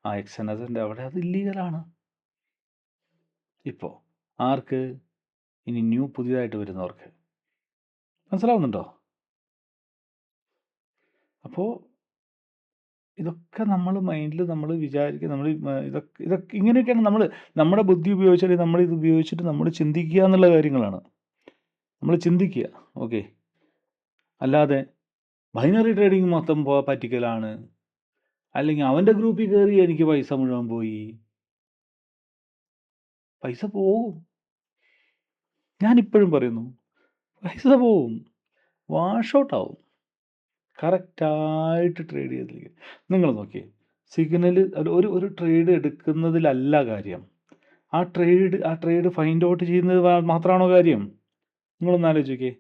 S1: ആ എക്സനസിൻ്റെ അവിടെ അത് ഇല്ലീഗലാണ്. ഇപ്പോൾ ആർക്ക്? ഇനി പുതിയതായിട്ട് വരുന്നവർക്ക്. മനസ്സിലാവുന്നുണ്ടോ? അപ്പോൾ ഇതൊക്കെ നമ്മൾ മൈൻഡിൽ നമ്മൾ വിചാരിക്കുക, നമ്മൾ ഇതൊക്കെ ഇങ്ങനെയൊക്കെയാണ് നമ്മൾ നമ്മുടെ ബുദ്ധി ഉപയോഗിച്ചാൽ നമ്മളിത് ഉപയോഗിച്ചിട്ട് നമ്മൾ ചിന്തിക്കുക എന്നുള്ള കാര്യങ്ങളാണ്. നമ്മൾ ചിന്തിക്കുക. ഓക്കെ, അല്ലാതെ ബൈനറി ട്രേഡിങ് മൊത്തം പറ്റിക്കലാണ്, അല്ലെങ്കിൽ അവൻ്റെ ഗ്രൂപ്പിൽ കയറി എനിക്ക് പൈസ മുഴുവൻ പോയി. പൈസ പോവും. ഞാനിപ്പോഴും പറയുന്നു, പൈസ പോവും, വാഷ് ഔട്ട് ആവും. കറക്റ്റായിട്ട് ട്രേഡ് ചെയ്തില്ലെങ്കിൽ നിങ്ങൾ നോക്കിയേ, സിഗ്നൽ ഒരു ട്രേഡ് എടുക്കുന്നതിലല്ല കാര്യം, ആ ട്രേഡ് ഫൈൻഡ് ഔട്ട് ചെയ്യുന്നത് മാത്രമാണോ കാര്യം? നിങ്ങളൊന്ന് ആലോചിക്കേ.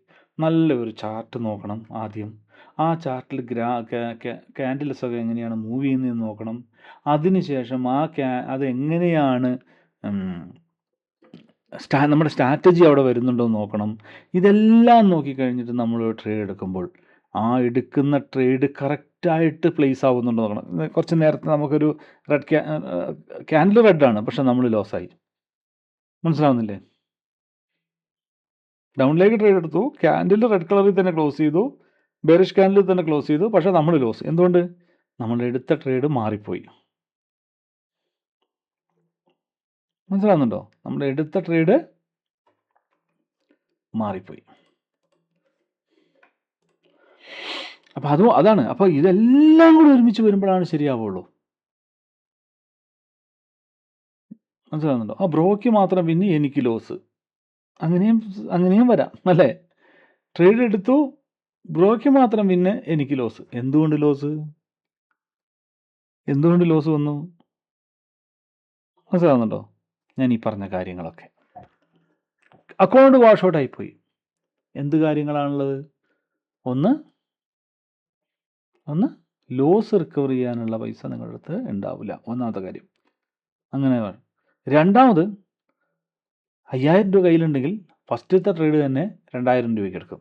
S1: നല്ല ഒരു ചാർട്ട് നോക്കണം ആദ്യം. ആ ചാർട്ടിൽ ക്യാൻഡിൽസ് ഒക്കെ എങ്ങനെയാണ് മൂവ് ചെയ്യുന്നതെന്ന് നോക്കണം. അതിനുശേഷം അതെങ്ങനെയാണ് നമ്മുടെ സ്ട്രാറ്റജി അവിടെ വരുന്നുണ്ടോ എന്ന് നോക്കണം. ഇതെല്ലാം നോക്കിക്കഴിഞ്ഞിട്ട് നമ്മൾ ട്രേഡ് എടുക്കുമ്പോൾ ആ എടുക്കുന്ന ട്രേഡ് കറക്റ്റായിട്ട് പ്ലേസ് ആവുന്നുണ്ടോ നോക്കണം. കുറച്ച് നേരത്തെ നമുക്കൊരു ക്യാൻഡിൽ റെഡാണ്, പക്ഷെ നമ്മൾ ലോസായി. മനസ്സിലാവുന്നില്ലേ? ഡൗണിലേക്ക് ട്രേഡ് എടുത്തു, ക്യാൻഡിൽ റെഡ് കളറിൽ തന്നെ ക്ലോസ് ചെയ്തു, ബെയറിഷ് ക്യാൻഡിൽ തന്നെ ക്ലോസ് ചെയ്തു, പക്ഷേ നമ്മൾ ലോസ്. എന്തുകൊണ്ട്? നമ്മൾ എടുത്ത ട്രേഡ് മാറിപ്പോയി. മനസ്സിലാവുന്നുണ്ടോ? നമ്മൾ എടുത്ത ട്രേഡ് മാറിപ്പോയി. അപ്പം അതാണ്. അപ്പോൾ ഇതെല്ലാം കൂടി ഒരുമിച്ച് വരുമ്പോഴാണ് ശരിയാവുള്ളൂ. മനസ്സിലാവുന്നുണ്ടോ? ആ ബ്രോക്ക് മാത്രം പിന്നെ എനിക്ക് ലോസ്, അങ്ങനെയും വരാം അല്ലേ? ട്രേഡ് എടുത്തു, ബ്രോക്ക് മാത്രം പിന്നെ എനിക്ക് ലോസ്. എന്തുകൊണ്ട് ലോസ് വന്നു? മനസ്സിലാവുന്നുണ്ടോ? ഞാൻ ഈ പറഞ്ഞ കാര്യങ്ങളൊക്കെ അക്കൗണ്ട് വാഷ് ഔട്ട് ആയിപ്പോയി. എന്ത് കാര്യങ്ങളാണുള്ളത്? ഒന്ന് ലോസ് റിക്കവർ ചെയ്യാനുള്ള പൈസ നിങ്ങളുടെ അടുത്ത് ഉണ്ടാവില്ല, ഒന്നാമത്തെ കാര്യം. അങ്ങനെ വേണം. രണ്ടാമത്, 5000 രൂപ കയ്യിലുണ്ടെങ്കിൽ ഫസ്റ്റത്തെ ട്രേഡ് തന്നെ 2000 രൂപയ്ക്ക് എടുക്കും.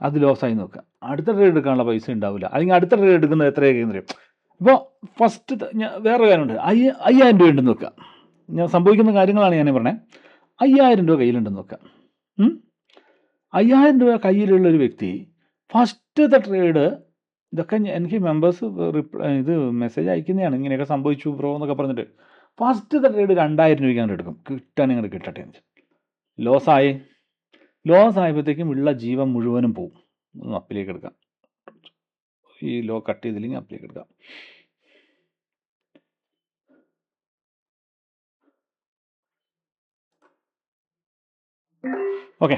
S1: അത് ലോസായി നോക്കുക. അടുത്ത ട്രേഡ് എടുക്കാനുള്ള പൈസ ഉണ്ടാവില്ല, അല്ലെങ്കിൽ അടുത്ത ട്രേഡ് എടുക്കുന്നത് എത്രയൊക്കെ അറിയാം. ഇപ്പോൾ ഫസ്റ്റ് വേറെ കാര്യമുണ്ട്. 5000 രൂപ ഉണ്ടെന്ന് നോക്കുക. ഞാൻ സംഭവിക്കുന്ന കാര്യങ്ങളാണ് ഞാൻ പറഞ്ഞത്. 5000 രൂപ കയ്യിലുണ്ടെന്ന് നോക്കുക. 5000 രൂപ കയ്യിലുള്ളൊരു വ്യക്തി ഫസ്റ്റത്തെ ട്രേഡ്, ഇതൊക്കെ എനിക്ക് മെമ്പേഴ്സ് ഇത് മെസ്സേജ് അയക്കുന്നതാണ്, ഇങ്ങനെയൊക്കെ സംഭവിച്ചു ബ്രോ എന്നൊക്കെ പറഞ്ഞിട്ട്. ഫസ്റ്റത്തെ ട്രേഡ് 2000 രൂപയ്ക്ക് അങ്ങോട്ട് എടുക്കും. ഇങ്ങോട്ട് കിട്ടട്ടെ. ലോസ് ആയപ്പോഴത്തേക്കും ഉള്ള ജീവൻ മുഴുവനും പോവും. ഒന്ന് അപ്പിലേക്ക് എടുക്കാം. ഈ ലോ കട്ട് ചെയ്തില്ലെങ്കിൽ അപ്പിലേക്ക് എടുക്കാം. ഓക്കെ,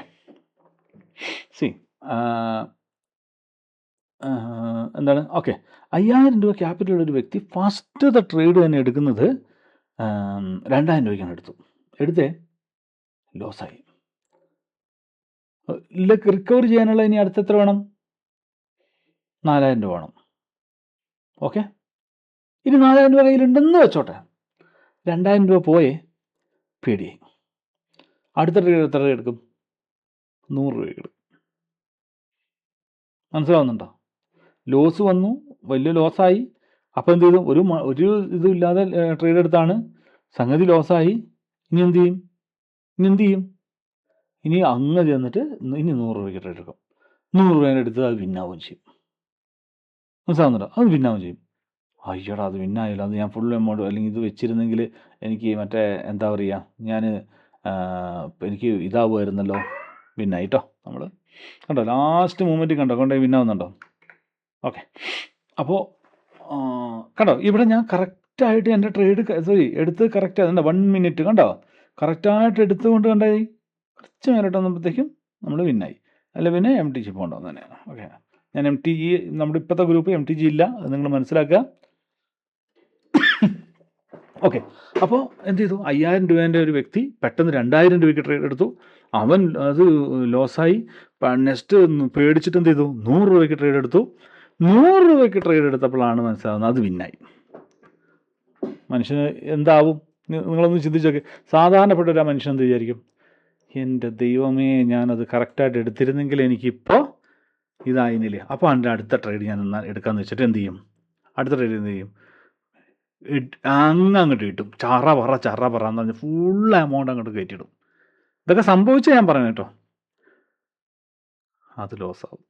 S1: എന്താണ്? ഓക്കെ, 5000 രൂപ ക്യാപിറ്റലുള്ള ഒരു വ്യക്തി ഫസ്റ്റത്തെ ട്രേഡ് തന്നെ എടുക്കുന്നത് 2000 രൂപയ്ക്കാണ് എടുത്തേ, ലോസായി. റിക്കവർ ചെയ്യാനുള്ള ഇനി അടുത്ത എത്ര വേണം? 4000 രൂപ വേണം. ഓക്കെ, ഇനി 4000 രൂപ കയ്യിലുണ്ടെന്ന് വെച്ചോട്ടെ, 2000 രൂപ പോയേ, പേടിയായി. അടുത്ത ട്രേഡ് എത്ര രൂപ എടുക്കും? 100 രൂപയ്ക്ക് എടുക്കും. മനസ്സിലാവുന്നുണ്ടോ? ലോസ് വന്നു, വലിയ ലോസായി. അപ്പോൾ എന്ത് ചെയ്തു? ഒരു ഇതുമില്ലാതെ ട്രേഡ് എടുത്താണ്, സംഗതി ലോസായി. ഇനി എന്ത് ചെയ്യും? ഇനി അങ്ങ് ചെന്നിട്ട് ഇനി 100 രൂപയ്ക്ക് ട്രേഡ് എടുക്കും. 100 രൂപേനെ എടുത്ത് അത് വിന്നാവുകയും ചെയ്യും. മനസ്സിലാവുന്നുണ്ടോ? അത് വിന്നാവുകയും ചെയ്യും. അയ്യോടാ, അത് വിന്നായില്ല, അത് ഞാൻ ഫുൾ എമൗണ്ട് അല്ലെങ്കിൽ ഇത് വെച്ചിരുന്നെങ്കിൽ എനിക്ക് മറ്റേ എന്താ പറയുക, എനിക്ക് ഇതാവുമായിരുന്നല്ലോ. വിന്നായിട്ടോ നമ്മൾ കണ്ടോ, ലാസ്റ്റ് മൂമെൻറ്റ് കണ്ടോ, കൊണ്ടേ വിന്നാവുന്നുണ്ടോ? ഓക്കെ, അപ്പോൾ കണ്ടോ, ഇവിടെ ഞാൻ കറക്റ്റായിട്ട് എൻ്റെ ട്രേഡ് എടുത്ത് കറക്റ്റ് അതുണ്ട്. 1 മിനിറ്റ് കണ്ടോ, കറക്റ്റായിട്ട് എടുത്തുകൊണ്ട് കണ്ടായി കുറച്ച് നേരിട്ട് വന്നപ്പോഴത്തേക്കും നമ്മൾ വിന്നായി. അല്ല പിന്നെ MTG പോകേണ്ടതെന്ന് തന്നെയാണ്. ഓക്കെ, ഞാൻ MTG, നമ്മുടെ ഇപ്പോഴത്തെ ഗ്രൂപ്പ് MTG ഇല്ല, അത് നിങ്ങൾ മനസ്സിലാക്കുക. ഓക്കെ, അപ്പോൾ എന്ത് ചെയ്തു? 5000 രൂപേൻ്റെ ഒരു വ്യക്തി പെട്ടെന്ന് 2000 രൂപയ്ക്ക് ട്രേഡ് എടുത്തു. അവൻ അത് ലോസായി. നെക്സ്റ്റ് പേടിച്ചിട്ട് എന്ത് ചെയ്തു? 100 രൂപയ്ക്ക് ട്രേഡ് എടുത്തു. 100 രൂപയ്ക്ക് ട്രേഡ് എടുത്തപ്പോഴാണ് മനസ്സിലാവുന്നത് അത് വിന്നായി. മനുഷ്യന് എന്താവും? നിങ്ങളൊന്ന് ചിന്തിച്ചൊക്കെ. സാധാരണപ്പെട്ട ഒരു മനുഷ്യൻ എന്ത് വിചാരിക്കും? എൻ്റെ ദൈവമേ, ഞാനത് കറക്റ്റായിട്ട് എടുത്തിരുന്നെങ്കിൽ എനിക്കിപ്പോൾ ഇതായില്ലേ. അപ്പോൾ അതിൻ്റെ അടുത്ത ട്രേഡ് ഞാൻ എന്നാൽ എടുക്കാമെന്ന് വെച്ചിട്ട് എന്ത് ചെയ്യും, അടുത്ത ട്രേഡ് എന്ത് ചെയ്യും, അങ്ങോട്ട് കിട്ടും. ചറ പറ എന്ന് പറഞ്ഞ് ഫുൾ എമൗണ്ട് അങ്ങോട്ട് കയറ്റിയിടും. ഇതൊക്കെ സംഭവിച്ച ഞാൻ പറഞ്ഞു കേട്ടോ. അത് ലോസാവും.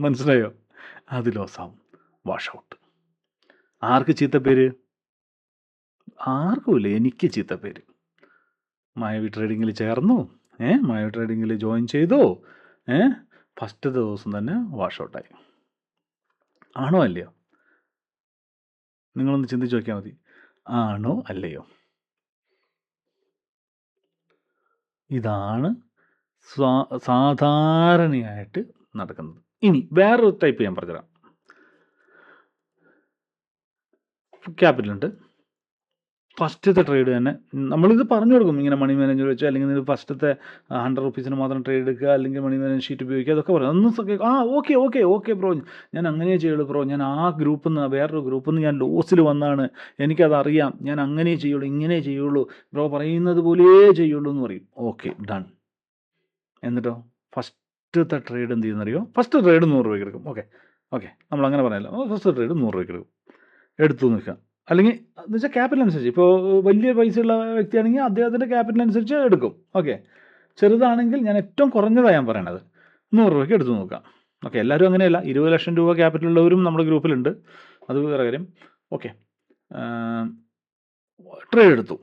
S1: മനസ്സിലായോ? അത് ലോസാവും. Wash out. ആർക്ക് ചീത്തപ്പേര്? ആർക്കുമില്ല, എനിക്ക് ചീത്തപ്പേര്. മായവി ട്രേഡിങ്ങിൽ ചേർന്നു, മായവി ട്രേഡിങ്ങിൽ ജോയിൻ ചെയ്തു, ഫസ്റ്റ് ദിവസം തന്നെ വാഷ് ഔട്ടായി. ആണോ അല്ലയോ? നിങ്ങളൊന്ന് ചിന്തിച്ച് നോക്കിയാൽ മതി. ആണോ അല്ലയോ? ഇതാണ് സാധാരണയായിട്ട് നടക്കുന്നത്. ഇനി വേറൊരു ടൈപ്പ് ഞാൻ പറഞ്ഞുതരാം. ക്യാപിറ്റലുണ്ട്. ഫസ്റ്റത്തെ ട്രേഡ് തന്നെ നമ്മളിത് പറഞ്ഞു കൊടുക്കും, ഇങ്ങനെ മണി മാനേജർ വെച്ചോ, അല്ലെങ്കിൽ നിങ്ങൾ ഫസ്റ്റത്തെ 100 റുപ്പീസിന് മാത്രം ട്രേഡ് എടുക്കുക, അല്ലെങ്കിൽ മണി മാനേജ് ഷീറ്റ് ഉപയോഗിക്കുക, അതൊക്കെ പറയാം. ഒന്നും ഓക്കെ ബ്രോ, ഞാൻ അങ്ങനെ ചെയ്യുള്ളൂ ബ്രോ, ഞാൻ ആ ഗ്രൂപ്പിൽ നിന്ന് വേറൊരു ഗ്രൂപ്പിൽ നിന്ന് ഞാൻ ലോസിൽ വന്നാണ്, എനിക്കതറിയാം, ഞാൻ അങ്ങനെ ചെയ്യുള്ളൂ, ഇങ്ങനെ ചെയ്യുള്ളൂ, ബ്രോ പറയുന്നത് പോലെ ചെയ്യുള്ളൂ എന്ന് പറയും. Okay, done. എന്നിട്ടോ ഫസ്റ്റത്തെ ട്രേഡ് എന്ത് ചെയ്യുന്നറിയോ? ഫസ്റ്റ് ട്രേഡ് 100 രൂപയ്ക്ക് എടുക്കും. ഓക്കെ നമ്മളങ്ങനെ പറയാമല്ലോ. ഫസ്റ്റ് ട്രേഡ് 100 രൂപയ്ക്ക് എടുക്കും, എടുത്തു നിൽക്കാം. അല്ലെങ്കിൽ എന്ന് വെച്ചാൽ ക്യാപിറ്റൽ അനുസരിച്ച്, ഇപ്പോൾ വലിയ പൈസയുള്ള വ്യക്തിയാണെങ്കിൽ അദ്ദേഹത്തിൻ്റെ ക്യാപിറ്റൽ അനുസരിച്ച് എടുക്കും. ഓക്കെ, ചെറുതാണെങ്കിൽ ഞാൻ ഏറ്റവും കുറഞ്ഞതാണ് ഞാൻ പറയണത്, 100 രൂപയ്ക്ക് എടുത്തു നോക്കാം. ഓക്കെ, എല്ലാവരും അങ്ങനെയല്ല. 20 ലക്ഷം രൂപ ക്യാപിറ്റൽ ഉള്ളവരും നമ്മുടെ ഗ്രൂപ്പിലുണ്ട്, അത് വേറെ കാര്യം. ഓക്കെ, ട്രേഡ് എടുത്തു,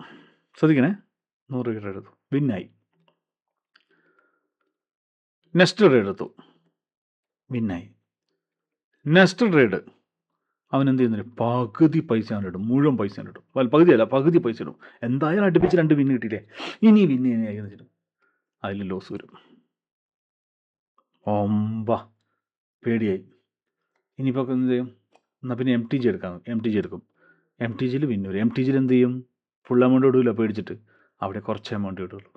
S1: ശ്രദ്ധിക്കണേ, 100 രൂപയ്ക്ക് ട്രേഡ് എടുത്തു, വിന്നായി. നെക്സ്റ്റ് ട്രേഡ് എടുത്തു, വിന്നായി. നെക്സ്റ്റ് ട്രേഡ് അവൻ എന്ത് ചെയ്യുന്നില്ല, പകുതി പൈസ അവനിടും, മുഴുവൻ പൈസ ഇടും. പകുതി പൈസ ഇടും. എന്തായാലും അടുപ്പിച്ച് 2 വിന്ന് കിട്ടിയില്ലേ, ഇനി വിന്ന് എന്ന് വെച്ചിട്ട് അതിൽ ലോസ് വരും. പേടിയായി. ഇനിയിപ്പോൾ എന്ത് ചെയ്യും? എന്നാൽ പിന്നെ MTG എടുക്കാം. MTG എടുക്കും. MTGയിൽ വിന്ന് വരും. MTGയിൽ എന്ത് ചെയ്യും? ഫുൾ എമൗണ്ട് ഇടില്ല പേടിച്ചിട്ട്, അവിടെ കുറച്ച് എമൗണ്ട് ഇടുള്ളൂ.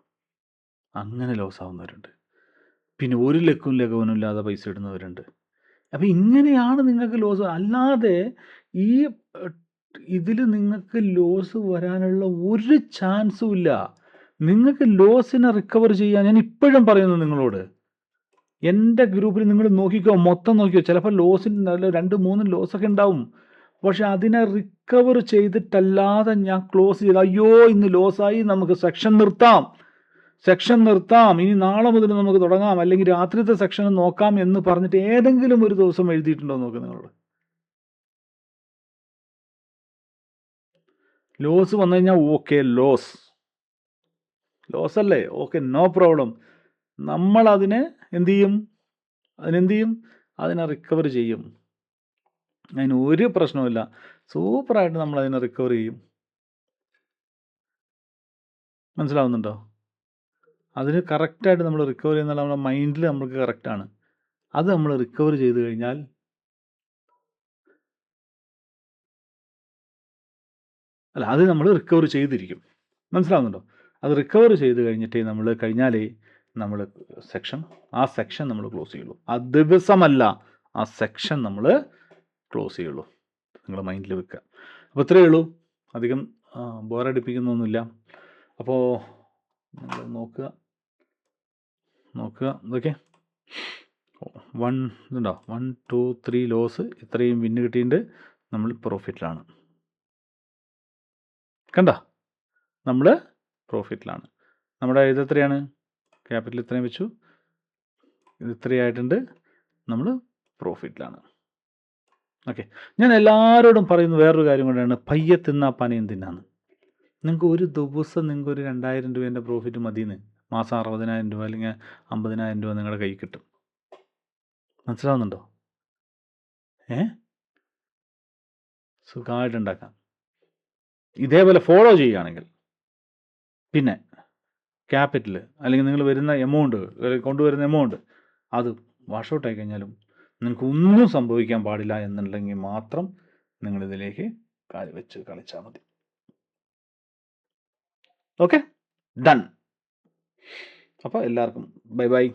S1: അങ്ങനെ ലോസ് ആവുന്നവരുണ്ട്. പിന്നെ ഒരു ലക്കവും ഇല്ലാതെ പൈസ ഇടുന്നവരുണ്ട്. അപ്പം ഇങ്ങനെയാണ് നിങ്ങൾക്ക് ലോസ്. അല്ലാതെ ഈ ഇതിൽ നിങ്ങൾക്ക് ലോസ് വരാനുള്ള ഒരു ചാൻസും ഇല്ല. നിങ്ങൾക്ക് ലോസിനെ റിക്കവർ ചെയ്യാൻ ഞാൻ ഇപ്പോഴും പറയുന്നു നിങ്ങളോട്. എൻ്റെ ഗ്രൂപ്പിൽ നിങ്ങൾ നോക്കിക്കോ, മൊത്തം നോക്കിക്കോ, ചിലപ്പോൾ ലോസിന് 2-3 ലോസൊക്കെ ഉണ്ടാവും. പക്ഷെ അതിനെ റിക്കവർ ചെയ്തിട്ടല്ലാതെ ഞാൻ ക്ലോസ് ചെയ്ത്, അയ്യോ ഇന്ന് ലോസായി, നമുക്ക് സെക്ഷൻ നിർത്താം, ഇനി നാളെ മുതൽ നമുക്ക് തുടങ്ങാം, അല്ലെങ്കിൽ രാത്രിത്തെ സെക്ഷൻ നോക്കാം എന്ന് പറഞ്ഞിട്ട് ഏതെങ്കിലും ഒരു ദിവസം എഴുതിയിട്ടുണ്ടോ നോക്ക് നിങ്ങളോട്? ലോസ് വന്നു കഴിഞ്ഞാൽ ഓക്കെ, ലോസ് അല്ലേ, ഓക്കെ, നോ പ്രോബ്ലം. നമ്മൾ അതിനെ എന്ത് ചെയ്യും? അതിനെ റിക്കവർ ചെയ്യും. അതിന് ഒരു പ്രശ്നവുമില്ല. സൂപ്പറായിട്ട് നമ്മൾ അതിനെ റിക്കവർ ചെയ്യും. മനസ്സിലാവുന്നുണ്ടോ? അതിന് കറക്റ്റായിട്ട് നമ്മൾ റിക്കവർ ചെയ്യുന്നുള്ള നമ്മുടെ മൈൻഡിൽ നമുക്ക് കറക്റ്റാണ്. അത് നമ്മൾ റിക്കവർ ചെയ്ത് കഴിഞ്ഞാൽ അത് നമ്മൾ റിക്കവർ ചെയ്തിരിക്കും. മനസ്സിലാവുന്നുണ്ടോ? അത് റിക്കവർ ചെയ്ത് കഴിഞ്ഞിട്ടേ നമ്മൾ ആ സെക്ഷൻ നമ്മൾ ക്ലോസ് ചെയ്യുള്ളൂ. ആ ദിവസമല്ല, ആ സെക്ഷൻ നമ്മൾ ക്ലോസ് ചെയ്യുള്ളൂ. നിങ്ങൾ മൈൻഡിൽ വെക്കുക. അപ്പോൾ ഇത്രയേ ഉള്ളൂ. അധികം ബോറടിപ്പിക്കുന്നൊന്നുമില്ല. അപ്പോൾ നിങ്ങൾ നോക്കുക ഇതൊക്കെ 1 2 3 ലോസ്, ഇത്രയും വിന്ന് കിട്ടിയിട്ടുണ്ട്, നമ്മൾ പ്രോഫിറ്റിലാണ്. കണ്ട, നമ്മൾ പ്രോഫിറ്റിലാണ്. നമ്മുടെ ഇതെത്രയാണ്? ക്യാപിറ്റൽ ഇത്രയും വെച്ചു, ഇത് ഇത്രയായിട്ടുണ്ട്, നമ്മൾ പ്രോഫിറ്റിലാണ്. ഓക്കെ, ഞാൻ എല്ലാവരോടും പറയുന്ന വേറൊരു കാര്യം കൊണ്ടാണ്, പയ്യെ തിന്നാ പനയും തിന്നാന്ന്. നിങ്ങൾക്ക് ഒരു ദിവസം നിങ്ങൾക്ക് ഒരു 2000 രൂപേൻ്റെ പ്രോഫിറ്റ് മതിയെന്ന്, മാസം 60,000 രൂപ അല്ലെങ്കിൽ 50,000 രൂപ നിങ്ങളുടെ കയ്യിൽ കിട്ടും. മനസ്സിലാവുന്നുണ്ടോ? സുഖമായിട്ട് ഉണ്ടാക്കാം, ഇതേപോലെ ഫോളോ ചെയ്യുകയാണെങ്കിൽ. പിന്നെ ക്യാപിറ്റൽ അല്ലെങ്കിൽ നിങ്ങൾ കൊണ്ടുവരുന്ന എമൗണ്ട് അത് വാഷ് ഔട്ട് ആയി കഴിഞ്ഞാലും നിങ്ങൾക്ക് ഒന്നും സംഭവിക്കാൻ പാടില്ല എന്നുണ്ടെങ്കിൽ മാത്രം നിങ്ങളിതിലേക്ക് കാല് വെച്ച് കളിച്ചാൽ മതി. Okay, done. അപ്പോൾ എല്ലാവർക്കും ബൈ.